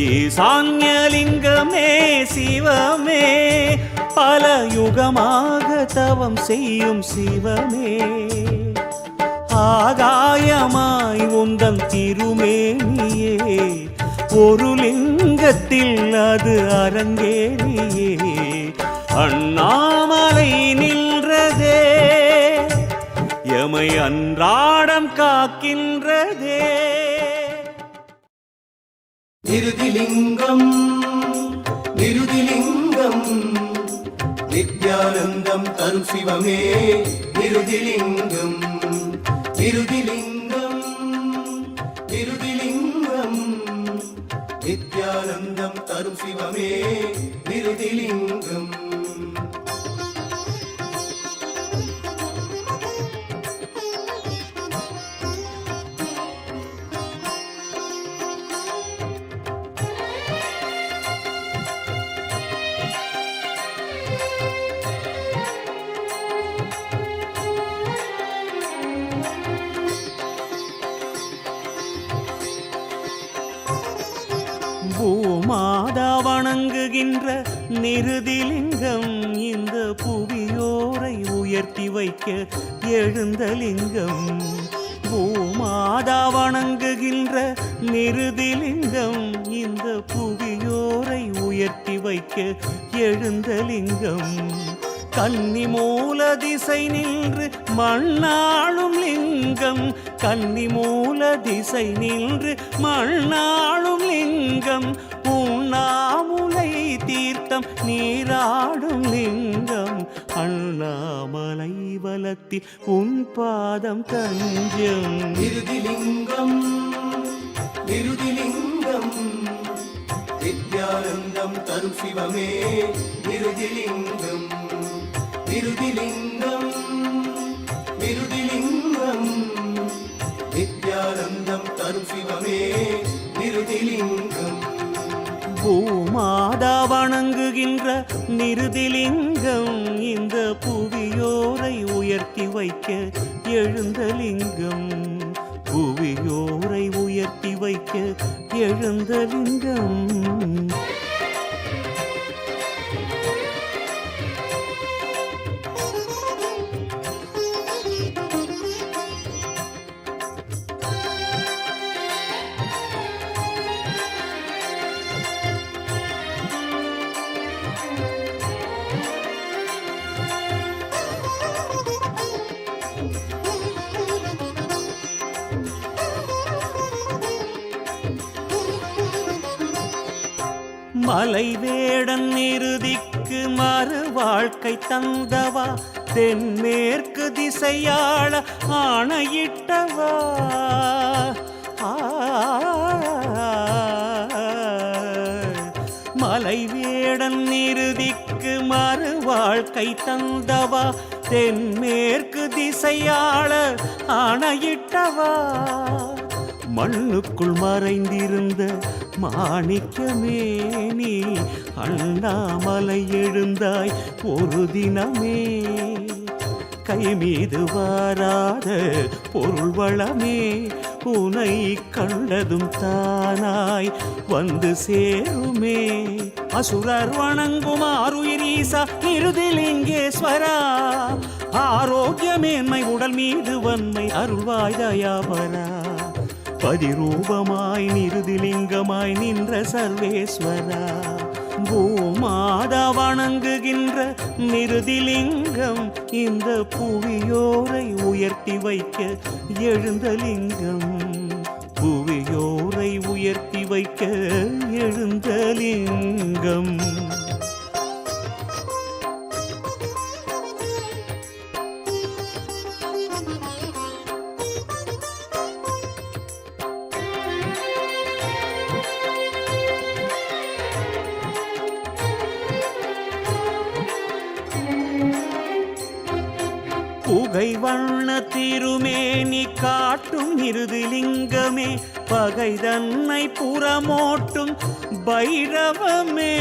ஈசான்யலிங்கமே சிவமே பல யுகமாக தவம் செய்யும் சிவமே ஆகாயமாய் உந்தன் திருமேனியே ஒரு லிங்கத்தில் அது அரங்கேறியே அண்ணாமலை நின்றதே எமை அன்றாடம் காக்கின்றதே நிருதிலிங்கம் நிருதிலிங்கம் நித்யானந்தம் தரும் சிவமே நிருதிலிங்கம் நிருதிலிங்கம் நிருதிலிங்கம் நித்யானந்தம் தரும் சிவமே நிருதிலிங்கம் பூமாதா வணங்குகின்ற நிருதிலிங்கம் இந்த புவியோரை உயர்த்தி வைக்க எழுந்த லிங்கம். பூமாதா வணங்குகின்ற நிருதிலிங்கம் இந்த புவியோரை உயர்த்தி வைக்க எழுந்த லிங்கம். கன்னி மூல திசை நின்று மண்ணாளும் லிங்கம் கன்னி மூல திசை நின்று மண்ணாளும் லிங்கம். உண்ணாமுலை தீர்த்தம் நீராடும் லிங்கம் அண்ணாமலை வலத்தில் உன் பாதம் தஞ்சம். நிருதிலிங்கம் நிருதிலிங்கம் நித்யானந்தம் தரும் சிவமே நிருதிலிங்கம் நிருதிலிங்கம் நிருதிலிங்கம் நித்யானந்தம் தரும் சிவமே நிருதிலிங்கம். பூமாதா வணங்குகின்ற நிருதிலிங்கம் இந்த புவியோரை உயர்த்தி வைக்க எழுந்த லிங்கம் புவியோரை உயர்த்தி வைக்க எழுந்த லிங்கம். மலை வேடன் நிருதிக்கு மறு வாழ்க்கை தந்தவா தென்மேற்கு திசையாள ஆணையிட்டவா. மலை வேடன் நிருதிக்கு மறு வாழ்க்கை தந்தவா தென்மேற்கு திசையாள ஆணையிட்டவா. மண்ணுக்குள் மறைந்திருந்த மாணிக்கமே நீ அண்ணாமலை எழுந்தாய் ஒரு தினமே. கை மீது வாராத பொருள் வளமே உனை கண்டதும் தானாய் வந்து சேருமே. அசுரர் வணங்கும் ஆருயிரீசா நிருதிலிங்கேஸ்வரா ஆரோக்கியமேன்மை உடல் மீது வன்மை அருள்வாய் தயாபரா. பதிரூபமாய் நிருதிலிங்கமாய் நின்ற சர்வேஸ்வரா. பூமாதா வணங்குகின்ற நிருதிலிங்கம் இந்த புவியோரை உயர்த்தி வைக்க எழுந்த லிங்கம் புவியோரை உயர்த்தி வைக்க எழுந்த லிங்கம். புகை வண்ண திருமேனி காட்டும் நிருதிலிங்கமே பகை தன்னை புறமோட்டும் பைரவமே.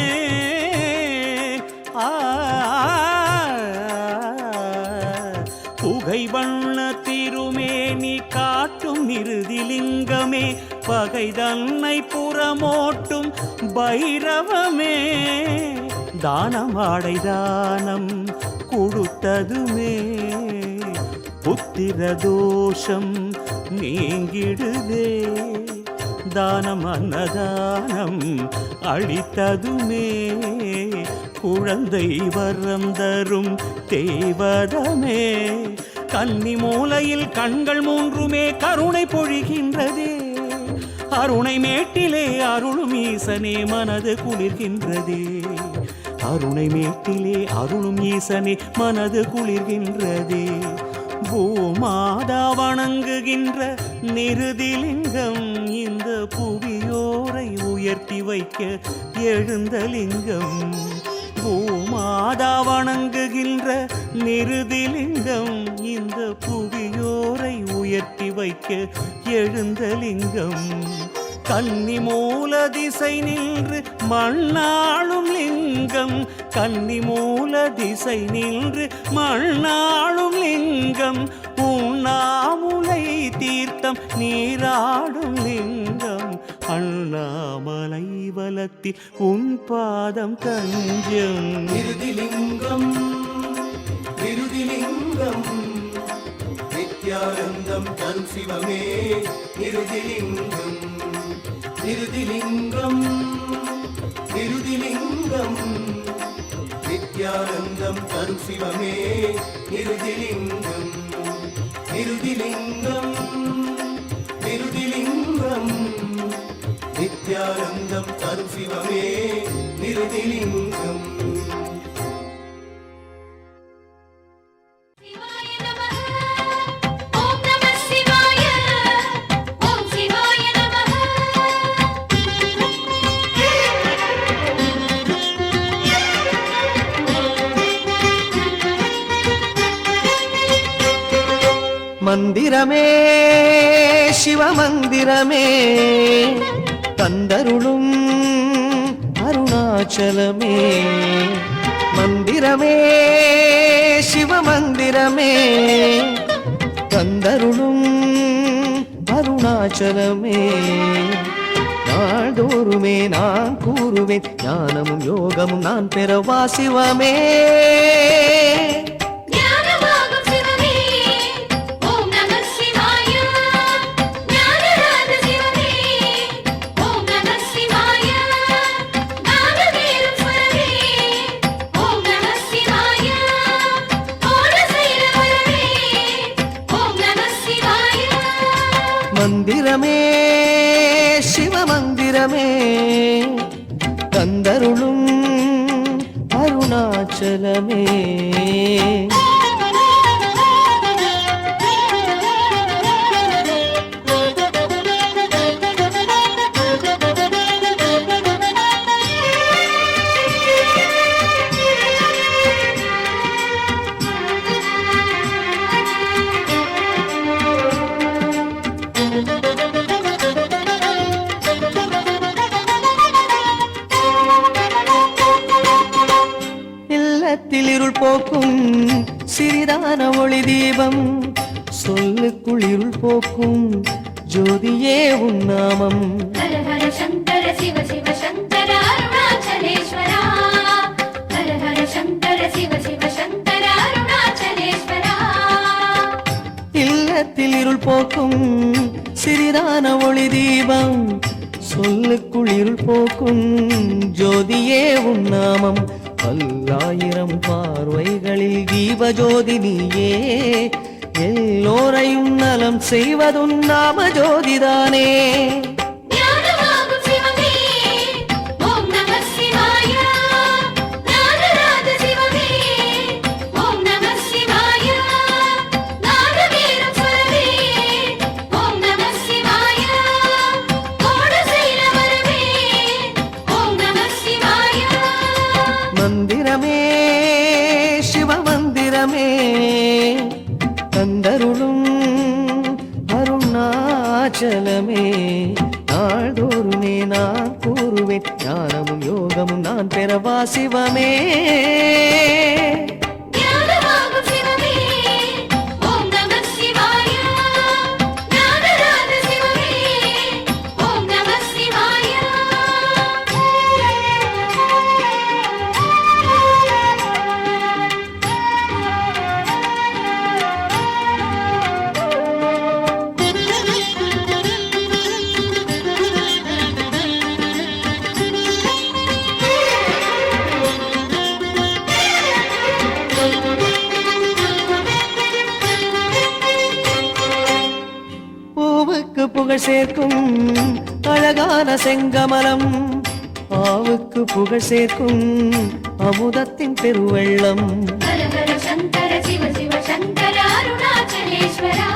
புகை வண்ண திருமேனி காட்டும் நிருதிலிங்கமே பகை தன்னை புறமோட்டும் பைரவமே. தானமாடை தானம் கொடுத்ததுமே புத்திர தோஷம் நீங்கிடுதே. தானம் அன்னதானம் அளித்ததுமே குழந்தை வரம் தரும் தேவதமே. கன்னி மூலையில் கண்கள் மூன்றுமே கருணை பொழிகின்றதே. அருணை மேட்டிலே அருளும் ஈசனே மனது குளிர்கின்றதே. கருணை மேட்டிலே அருளும் ஈசனே மனது குளிர்கின்றதே. பூமாதா வணங்குகின்ற நிருதிலிங்கம் இந்த புவியோரை உயர்த்தி வைக்க எழுந்த லிங்கம். பூமாதா வணங்குகின்ற நிருதிலிங்கம் இந்த புவியோரை உயர்த்தி வைக்க எழுந்த லிங்கம். கன்னி மூல திசை நின்று மண்ணாளும் லிங்கம். கன்னி மூல திசை நின்று மண்ணாளும் லிங்கம். உண்ணாமுலை தீர்த்தம் நீராடும் லிங்கம். அண்ணாமலை வலத்தில் உன் பாதம் தஞ்சம். நிருதிலிங்கம் நிருதிலிங்கம் நித்யானந்தம் தரும் சிவமே நிருதிலிங்கம். நிருதிலிங்கம் நிருதிலிங்கம் நித்யானந்தம் தரும் சிவமே நிருதிலிங்கம். நிருதிலிங்கம் நிருதிலிங்கம் நித்யானந்தம் தரும் சிவமே நிருதிலிங்கம். சிவாய நமः. ஓம் நமः சிவாய. ஓம் சிவாய நமः. மந்திரமே சிவமந்திரமே தந்தருளும் அருணாச்சலமே. மந்திரமே சிவமந்திரமே தந்தருளும் அருணாச்சலமே. நாள்தோறுமே நான் கூறுவேன் ஞானமும் யோகமும் நான் பெறவா சிவமே. ஞானமாகும் சிவமே. ஓம் நமः சிவாய. ஞானராஜ சிவமே. ஓம் நமः சிவாய. நாதவேலும் ஸ்வரமே. ஓம் நமः சிவாய. கோடசைல வரமே. ஓம் நமः சிவாய. மந்திரமே சிவமந்திரமே தந்தருளும் அருணாச்சலமே. இல்லத்தில் இருள் போக்கும் சிறிதான ஒளி தீபம். சொல்லுக்குள் இருள் போக்கும் ஜோதியே உன் நாமம். ஹர ஹர சங்கர சிவ சிவ சங்கர அருணாச்சலேஸ்வரா. ஹர ஹர சங்கர சிவ சிவ சங்கர அருணாச்சலேஸ்வரா. இல்லத்தில் இருள் போக்கும் சிறிதான ஒளி தீபம். சொல்லுக்குள் இருள் போக்கும் ஜோதியே உன் நாமம். பல்லாயிரம் பார்வைகளில் தீபஜோதி நீயே. எல்லோரையும் நலம் செய்வதுன் நாம ஜோதிதானே. ஞானமாகும் சிவமே. ஓம் நமः சிவாய. ஞானராஜ சிவமே. ஓம் நமः சிவாய. நாதவேலும் ஸ்வரமே. ஓம் நமः சிவாய. கோடசைல வரமே. ஓம் நமः சிவாய. மந்திரமே சிவமந்திரமே தந்தருளும் அருணாச்சலமே. நாள்தோறுமே நான் கூறுவேன் ஞானமும் யோகமும் நான் பெறவா சிவமே. ஞானமாகும் சிவமே. ஓம் நமः சிவாய. ஞானராஜ சிவமே. ஓம் நமः சிவாய. பூவுக்கு புகழ் சேர்க்கும் அழகான செங்கமலம். ஆவுக்கு புகழ் சேர்க்கும் அமுதத்தின் பெருவெள்ளம். ஹர ஹர சங்கர சிவ சிவ சங்கர அருணாச்சலேஸ்வரா.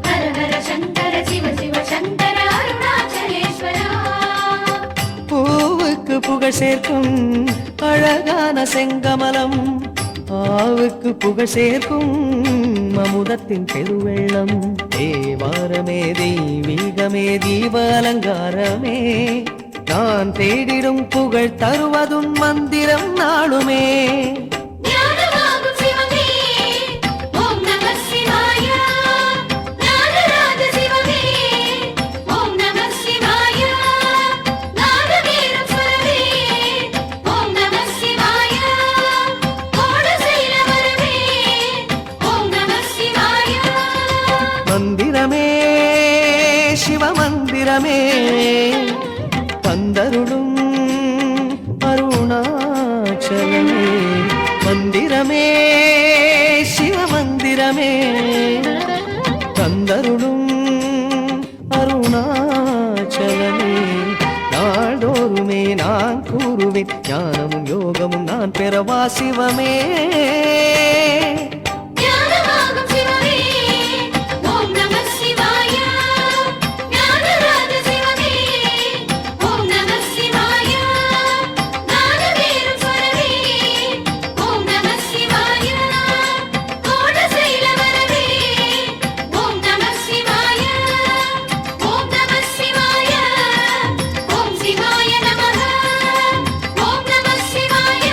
ஹர ஹர சங்கர சிவ சிவ சங்கர அருணாச்சலேஸ்வரா. பூவுக்கு புகழ் சேர்க்கும் அழகான செங்கமலம். ஆவுக்கு புகழ் சேர்க்கும் அமுதத்தின் பெருவெள்ளம். தேவாரமே தெய்வீகமே தீப அலங்காரமே, நான் தேடிடும் புகழ் தருவதுன் மந்திரம் நாளுமே. ஞானமாகும் சிவமே ஓம் நம சிவாய. ஞானராஜ சிவமே ஓம் நம சிவாய. நாதவேரும் ஸ்வரமே ஓம் நம சிவாய. கோடசைல வரமே ஓம் நம சிவாய. மந்திரமே சிவமந்திரமே, தந்தருளும் அருணாச்சலமே. மந்திரமே சிவமந்திரமே, தந்தருளும் அருணாச்சலமே. நாள்தோறுமே நான் கூறுவேன் ஞானமும் யோகமும் நான் பெறவா சிவமே. ஞானமாகும் சிவமே ஓம் நம சிவாய. ஞானராஜ சிவமே ஓம் நம சிவாய. நாதவேரும் ஸ்வரமே ஓம் நம சிவாய. கோடசைல வரமே ஓம் நம சிவாய. ஓம் நம சிவாய. ஓம் சிவாய நமः. ஓம் நம சிவாய.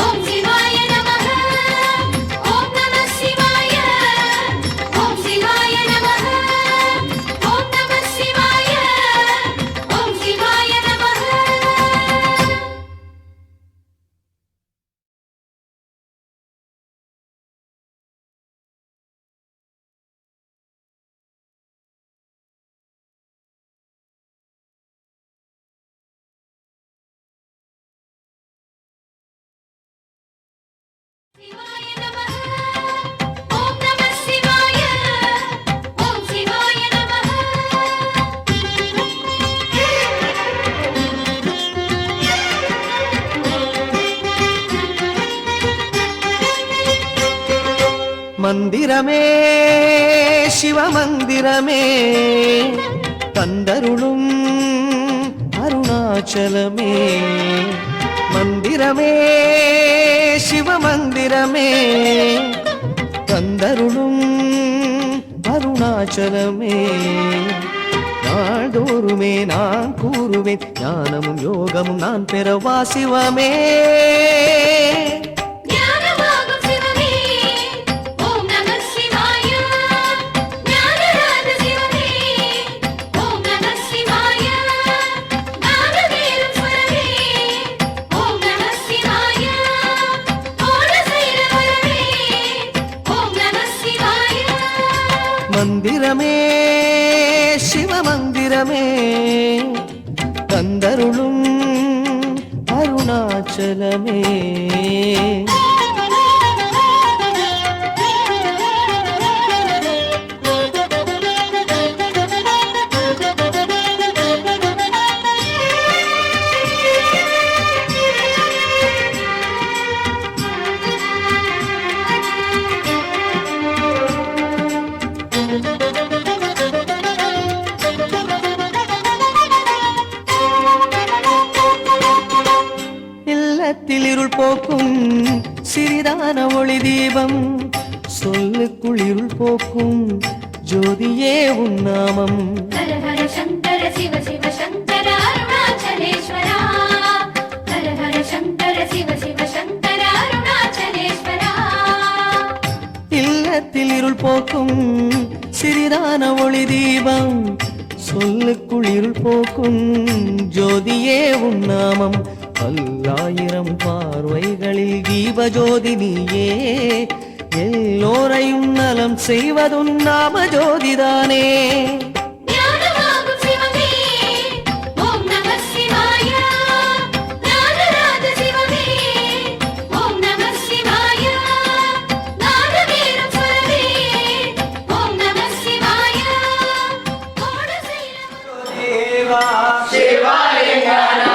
ஓம் சிவாய நமः. ஓம் நம சிவாய. ஓம் சிவாய நமः. ஓம் நம சிவாய. ஓம் சிவாய நமः. சிவாய நமः. ஓம் நம சிவாய. ஓம் சிவாய நமः. மந்திரமே சிவமந்திரமே, தந்தருளும் அருணாச்சலமே. மந்திரமே சிவமந்திரமே, தந்தருளும் அருணாச்சலமே. நாள்தோறுமே நான் கூறுவேன் ஞானமும் யோகமும் நான் பெறவா சிவமே. ஞானமாகும் சிவமே ஓம் நம சிவாய. ஞானராஜ சிவமே ஓம் நம சிவாய. நாதவேரும் ஸ்வரமே ஓம் நம சிவாய. கோடசைல வரமே ஓம் நம சிவாய. மந்திரமே சிவமந்திரமே, தந்தருளும் அருணாச்சலமே. இல்லத்தில் இருள் போக்கும் சிறிதான ஒளி தீபம், சொல்லுக்குள் இருள் போக்கும் ஜோதியே உன் நாமம். ஹர ஹர சங்கர சிவ சிவ சங்கர அருணாச்சலேஸ்வரா. ஹர ஹர சங்கர சிவ சிவ சங்கர அருணாச்சலேஸ்வரா. இல்லத்தில் இருள் போக்கும் சிறிதான ஒளி தீபம், சொல்லுக்குள் இருள் போக்கும் ஜோதியே உன் நாமம். பல்லாயிரம் பார்வைகளில் தீப ஜோதி நீயே, எல்லோரையும் நலம் செய்வதுன் நாம ஜோதிதானே. ஞானமாகும் சிவமே ஓம் நம சிவாய. ஞானராஜ சிவமே ஓம் நம சிவாய. நாதவேரும் ஸ்வரமே ஓம் நம சிவாய. கோடசைல சிவாய ஞான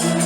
Om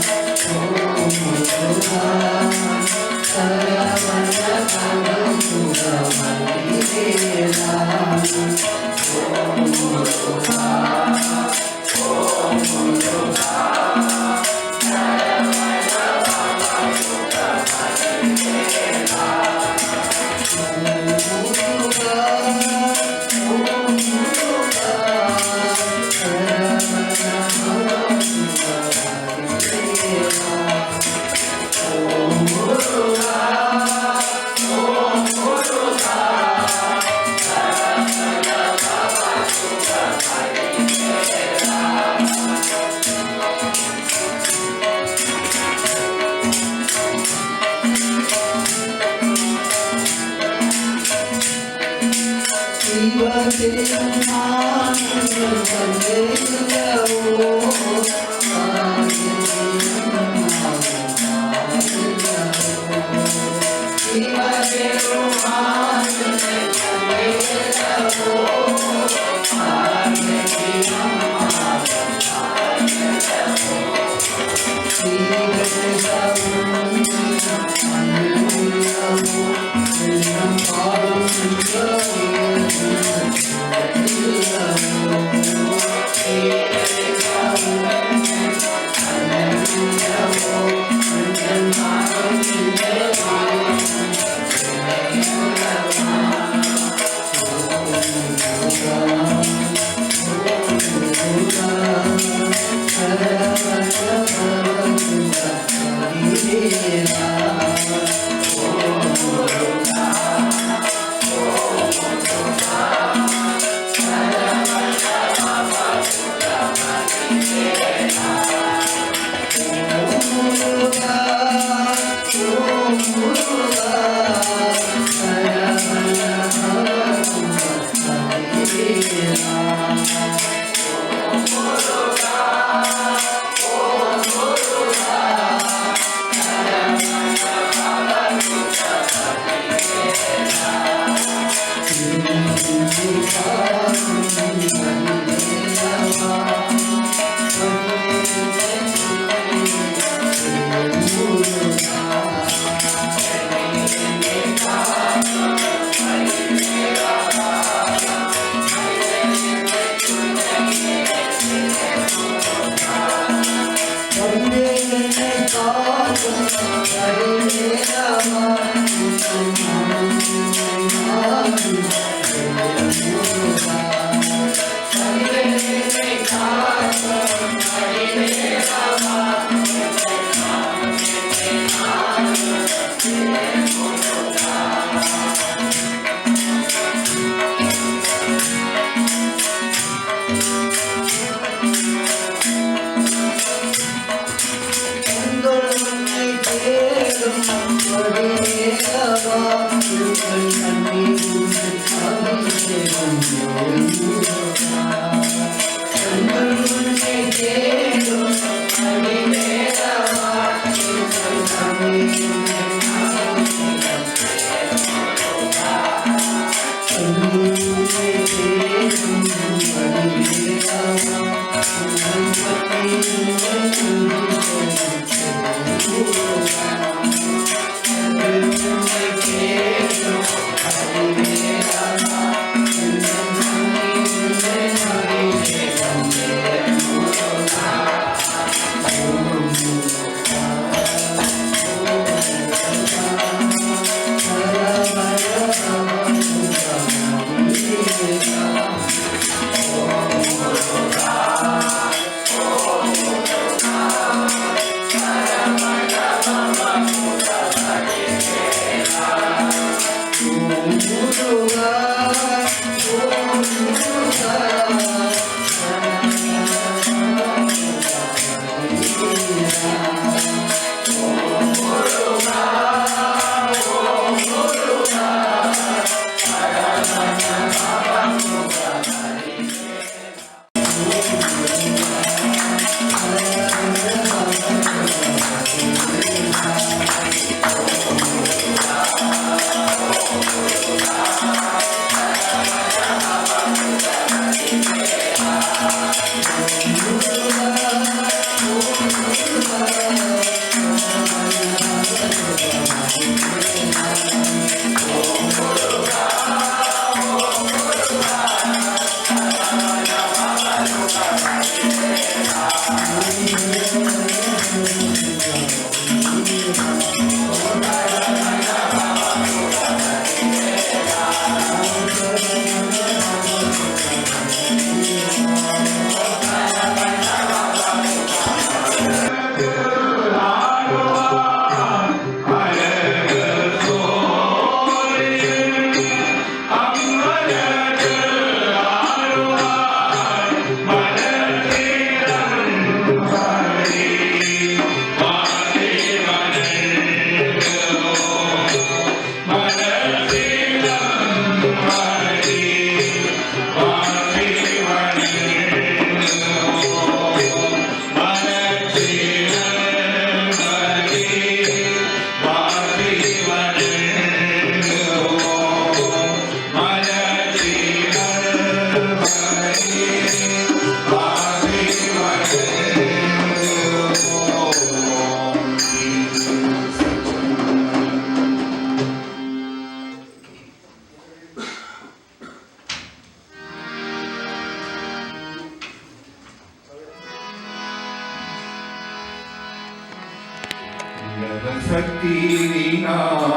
சக்தி விநாயகனே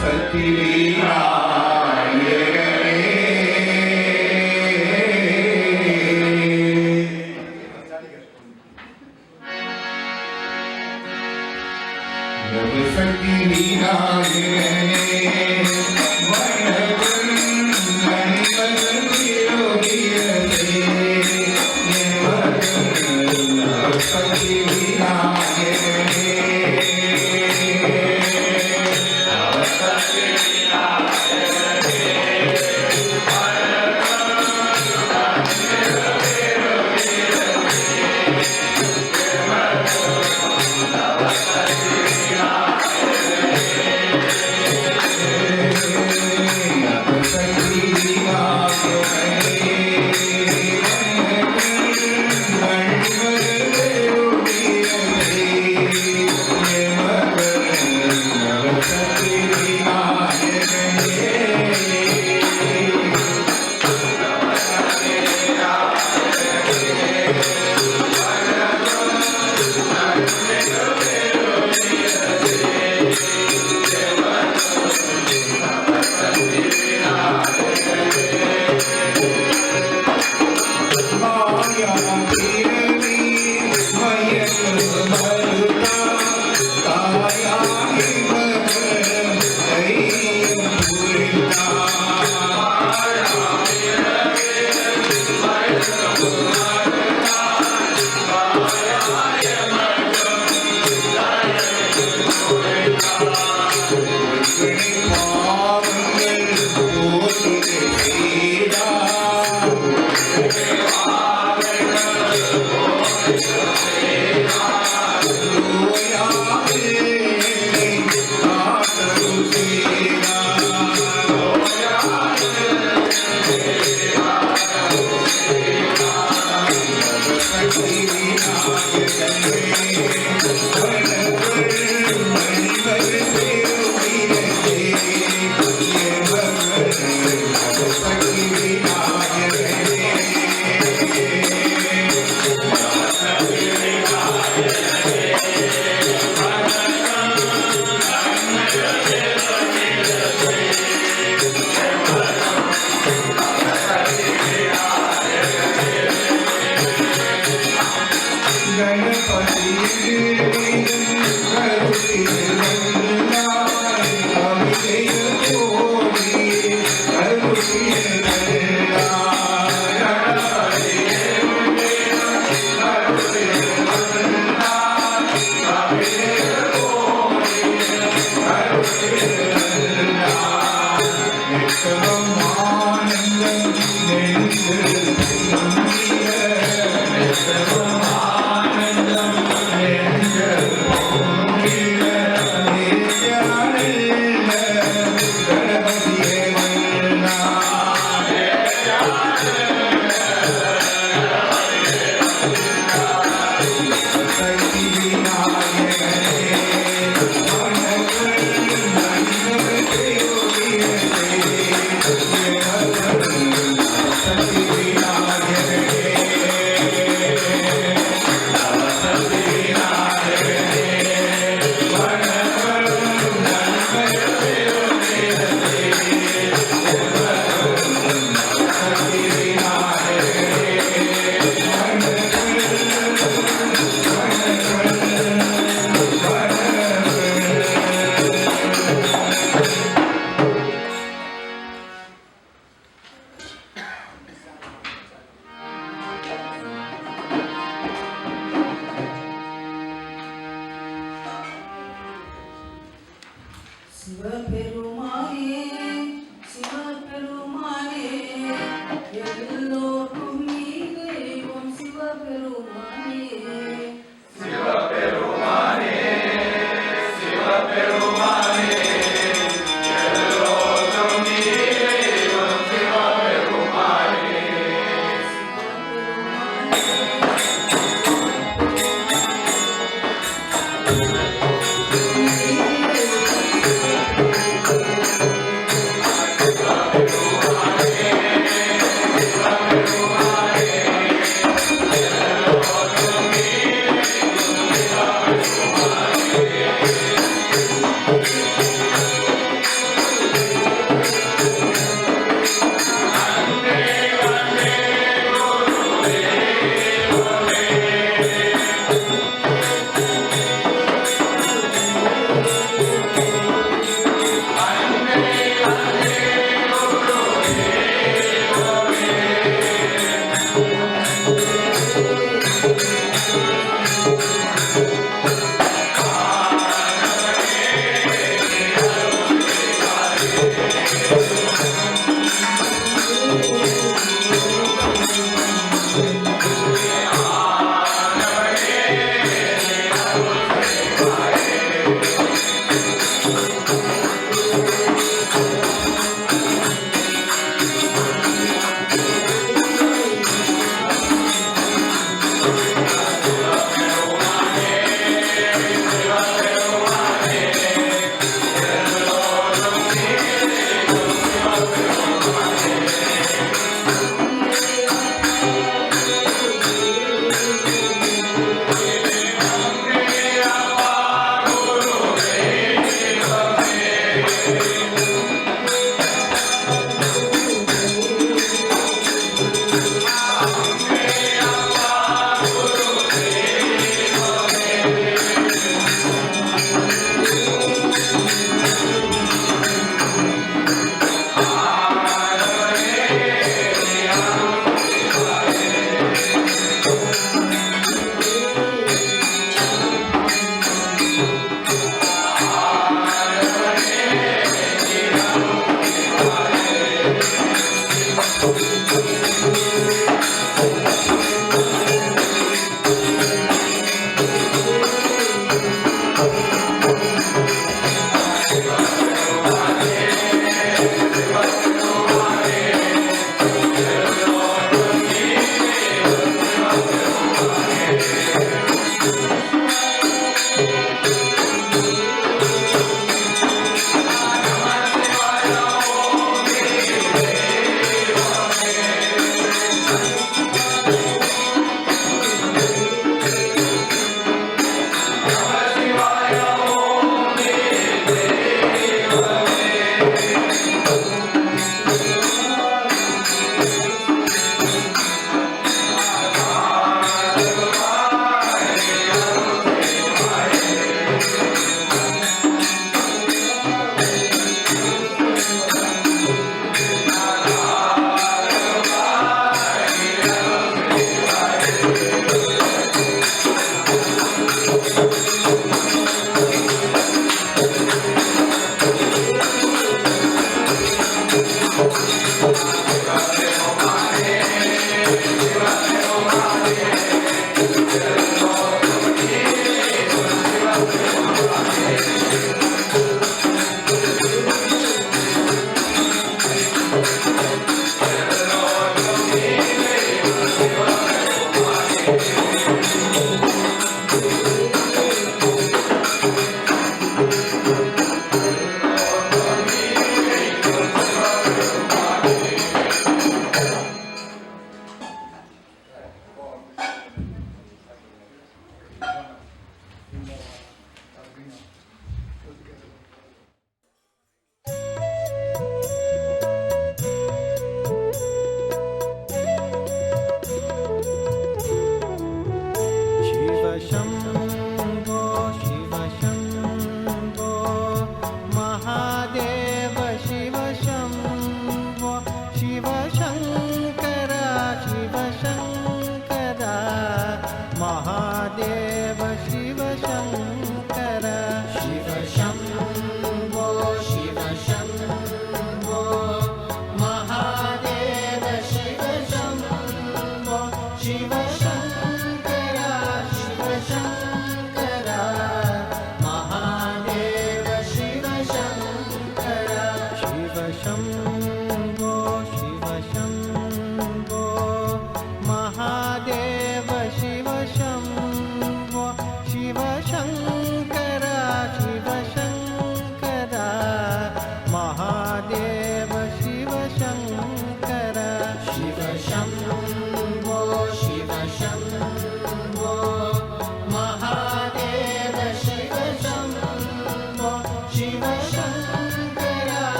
சக்தி விநாயகனே சக்தி விநாயகனே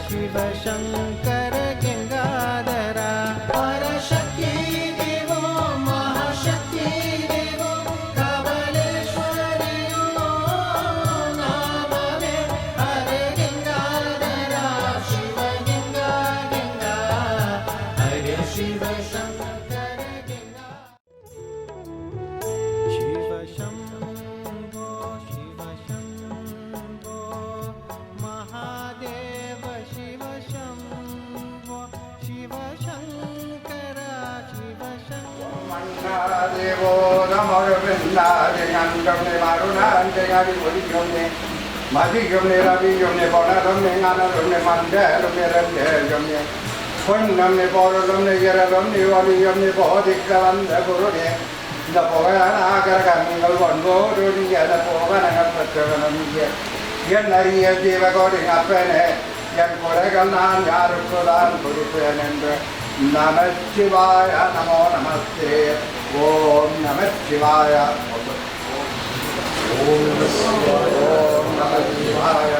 शिव शङ्कर गङ्गाधरा தேவோ நமருந்தாதி கண்டம் மருணாந்தி ஒலியும் மதியும் ரவியும் பொனரும் ஞானரும் மண்டலும் நிரந்தேயும் பொன்னம் பொருளும் இரலும் ஒலியும் போதிக்க வந்த குருனே இந்த புகழாகர கண்கள் ஒன்போடு என போகனங்கள் பெற்றவனும் என் அறிய ஜீவகோடி அப்பனே என் குறைகள் நான் யாருக்குதான் குறிப்பேன் என்று நமச்சிவாய நமோ நமஸ்தே ஓம் நமச்சிவாய ஓம் நமச்சிவாய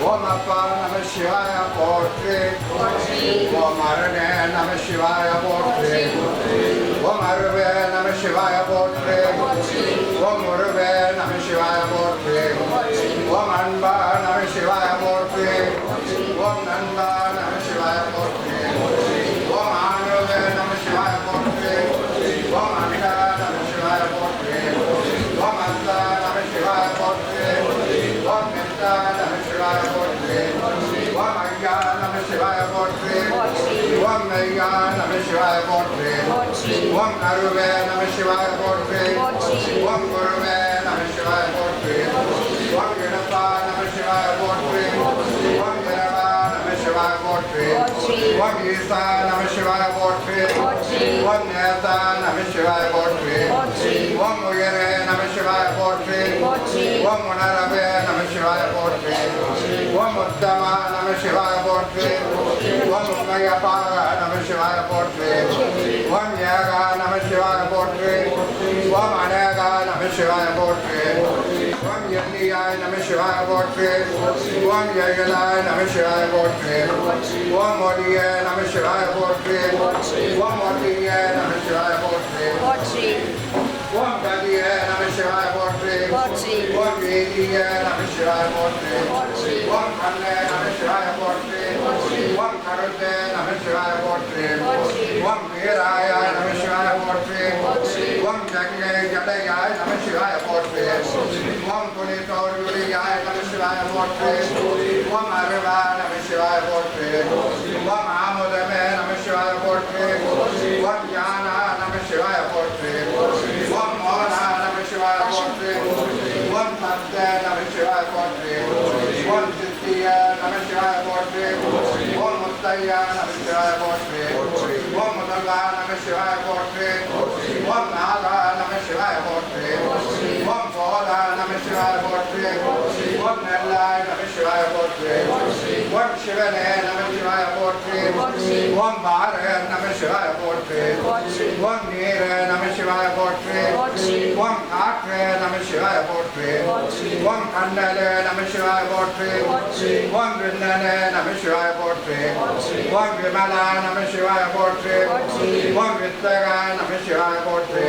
ஓம் அப்பா நம சிவாய போற்றி ஓம் அருணே நம சிவாய போற்றி ஓம் அருவே நம சிவாய போற்றி ஓம் முருவே நம சிவாய போற்றி ஓம் அன்பா நம சிவாய போற்றி ஓம் நண்பா நம சிவாய போற்றி ஓம் ஆணுவே நம சிவாய போற்றி ஓம் அண்டா நம சிவாய போற்றி ஓம் அந்தா நம சிவாய போற்றி ஓம் நித்தா நம சிவாய போற்றி ஓம் ஐயா நம சிவாய போற்றி ஓம் ஐயா நம சிவாய போற்றி ஓம் கருவே நம சிவாய போற்றி ஓம் குருவே நம சிவாய போற்றி ஓம் இடப்பா நம சிவாய போற்றி ஓம் இரவா நம சிவாய போற்றி ஓம் ஈசா நம சிவாய போற்றி ஓம் நேதா நம சிவாய போற்றி ஓம் உயரே நம சிவாய போற்றி ஓம் உணரவே நம சிவாய போற்றி ஓம் உத்தமா நம சிவாய போற்றி ஓம் உண்மையப்பாக நம சிவாய போற்றி ஓம் ஏகா நம சிவாய போற்றி ஓம் அநேகா நம சிவாய போற்றி ஓம் எல்லியாய் நம சிவாய போற்றி ஓம் ஏகலாய் நம சிவாய போற்றி ஓம் ஒளியே நம சிவாய போற்றி ஓம் ஒளியே நம சிவாய போற்றி ஓம் கதியே நம சிவாய போற்றி ஓம் வேதியே நம சிவாய போற்றி ஓம் கண்ணே நம சிவாய போற்றி ஓம் கருத்தே நம சிவாய போற்றி ஓம் வீராய நம சிவாய போற்றி ஓம் ஜங்கே ஜடையாய் நம சிவாய போற்றி ஓம் புனிதோர்யாய் நம சிவாய போற்றி ஓம் அருவா நம சிவாய போற்றி ஓம் ஆமுதமே நம சிவாய போற்றி ஓம் ஞானா நம சிவாய போற்றி ஓம் மோனா நம சிவாய போற்றி ஓம் சப்த நம சிவாய போற்றி ஓம் சித்திய நம சிவாய போற்றி ஓம் முத்தையா நம சிவாய போற்றி ஓம் முதல்வா நம சிவாய போற்றி ஓம் நாகா நம சிவாய போற்றி ஓம் போதா நம சிவாய போற்றி ஓம் நெல்லாய் நம சிவாய போற்றி ஓம் சிவனே நம சிவாய போற்றி ஓம் பார நம சிவாய போற்றி ஓம் நீர நம சிவாய போற்றி ஓம் காற்று நம சிவாய போற்றி ஓம் கண்ணலே நம சிவாய போற்றி ஓம் விண்ணனே நம சிவாய போற்றி ஓம் விமலா நம சிவாய போற்றி ஓம் வித்தகா நம சிவாய போற்றி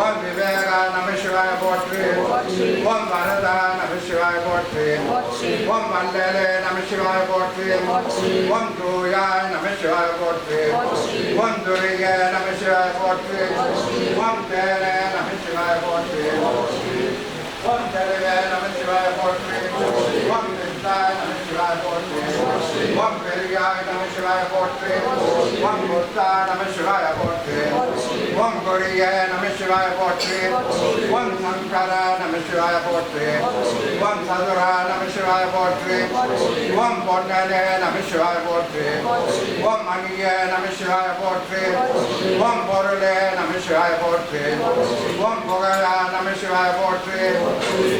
ஓம் விவேகா நம சிவாய போற்றி ஓம் வரதா நம சிவாய போற்றி ஓம் மண்டலே நம சிவாய போற்றி ஓம் தூயாய் நம சிவாய போற்றி ஓம் துரிய நம சிவாய போற்றி ஓம் தேனே நம சிவாய போற்றி ஓம் தெருவே நம சிவாய போற்றி ஓம் கிருஷ்ணாய் நம சிவாய போற்றி ஓம் பெரியாய் நம சிவாய போற்றி ஓம் புத்தா நம சிவாய போற்றி ஓம் கொடிய நம சிவாய சிவாய போற்றி ஓம் சங்கர நம சிவாய போற்றி ஓம் சதுரா நம சிவாய போற்றி ஓம் பொன்னனே நம சிவாய போற்றி ஓம் மணிய நம சிவாய போற்றி ஓம் பொருளே நம சிவாய போற்றி ஓம் புகழா நம சிவாய போற்றி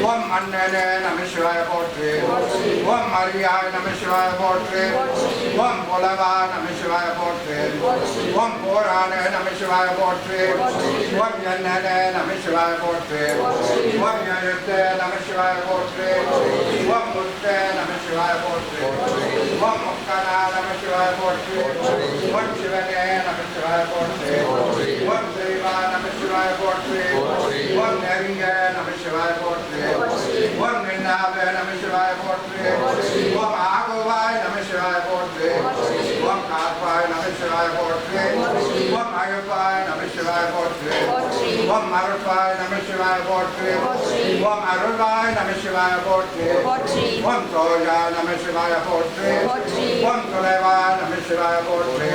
ஓம் மன்னனே நம சிவாய போற்றி ஓம் மரியாய் நம சிவாய போற்றி ஓம் புலவா நம சிவாய போற்றி ஓம் போரானே நம சிவாய போற்றி ஓம் எண்ணனே நம சிவாய போற்றி ஓம் எழுத்தே நம சிவாய போற்றி ஓம் முத்தே நம சிவாய போற்றி ஓம் முக்கனா நம சிவாய போற்றி ஓம் சிவனே நம சிவாய போற்றி ஓம் சிவா நம சிவாய போற்றி ஓம் நெருங்க நம சிவாய போற்றி ஓம் நின்னாவே நம சிவாய போற்றி ஓம் ஆகுவாய் நம சிவாய போற்றி ஓம் காப்பாய் நம சிவாய போற்றி ஓம் அழுப்பாய் நம சிவாய போற்றி ஓம் மறுப்பாய் நம சிவாய போற்றி ஓம் அருள்வாய் நம சிவாய போற்றி ஓம் தோஜா நம சிவாய போற்றி ஓம் துளைவா நம சிவாய போற்றி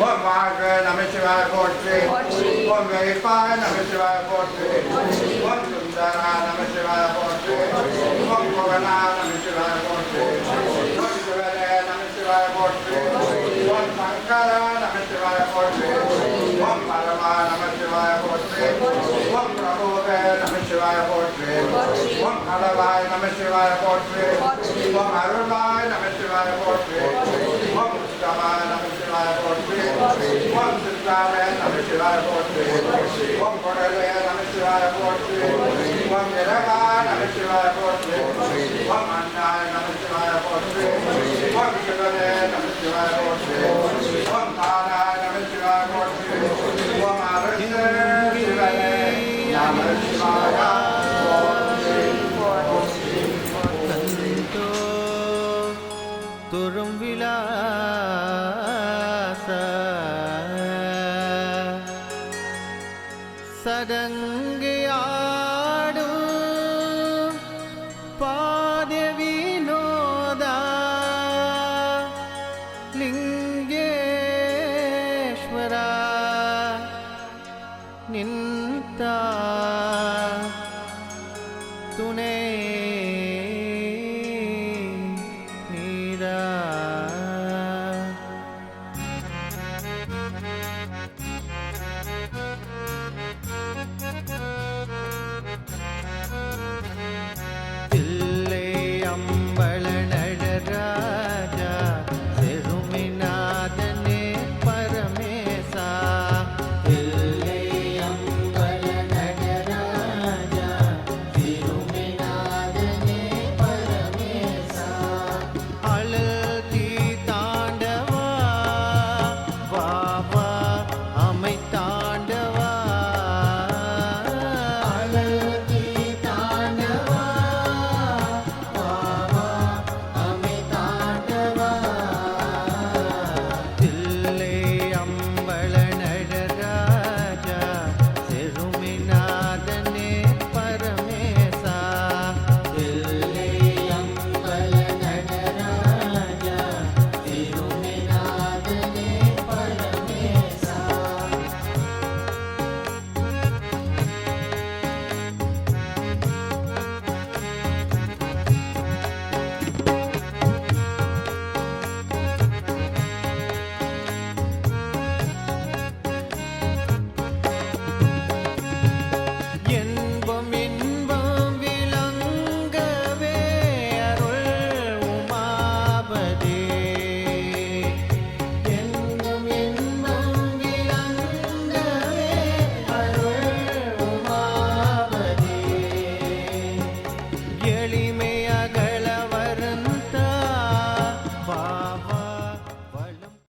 ஓம் வாழ்க நம சிவாய போற்றி ஓம் வைப்பாய் நம சிவாய போற்றி ஓம் சுந்தரா நம சிவாய போற்றி ஓம் புகனா நம சிவாய போற்றி ஓம் சிவனே நம சிவாய போற்றி ஓம் சங்கரா நம சிவாய போற்றி ஓம் பரமா நம சிவாய போற்றி ஓம் பிரபுவே நம சிவாய போற்றி ஓம் கடவாய் நம சிவாய போற்றி ஓம் அருள்வாய் நம சிவாய போற்றி ஓம் உத்தமாய் நம சிவாய போற்றி ஓம் சித்தாவே நம சிவாய போற்றி ஓம் குடலே நம சிவாய போற்றி ஓம் இரவா நம சிவாய போற்றி ஓம் அண்ணாய் நம சிவாய போற்றி ஓம் சிவனே நம சிவாய போற்றி ஓம் தானாய் நம சிவாய போற்றி ஓம் அரசே சிவனே நம சிவாய கண்டோ துறும் விலாச சடங்கையாடு பாத்ய வினோதா லிங்கேஸ்வரா நின்தா துணை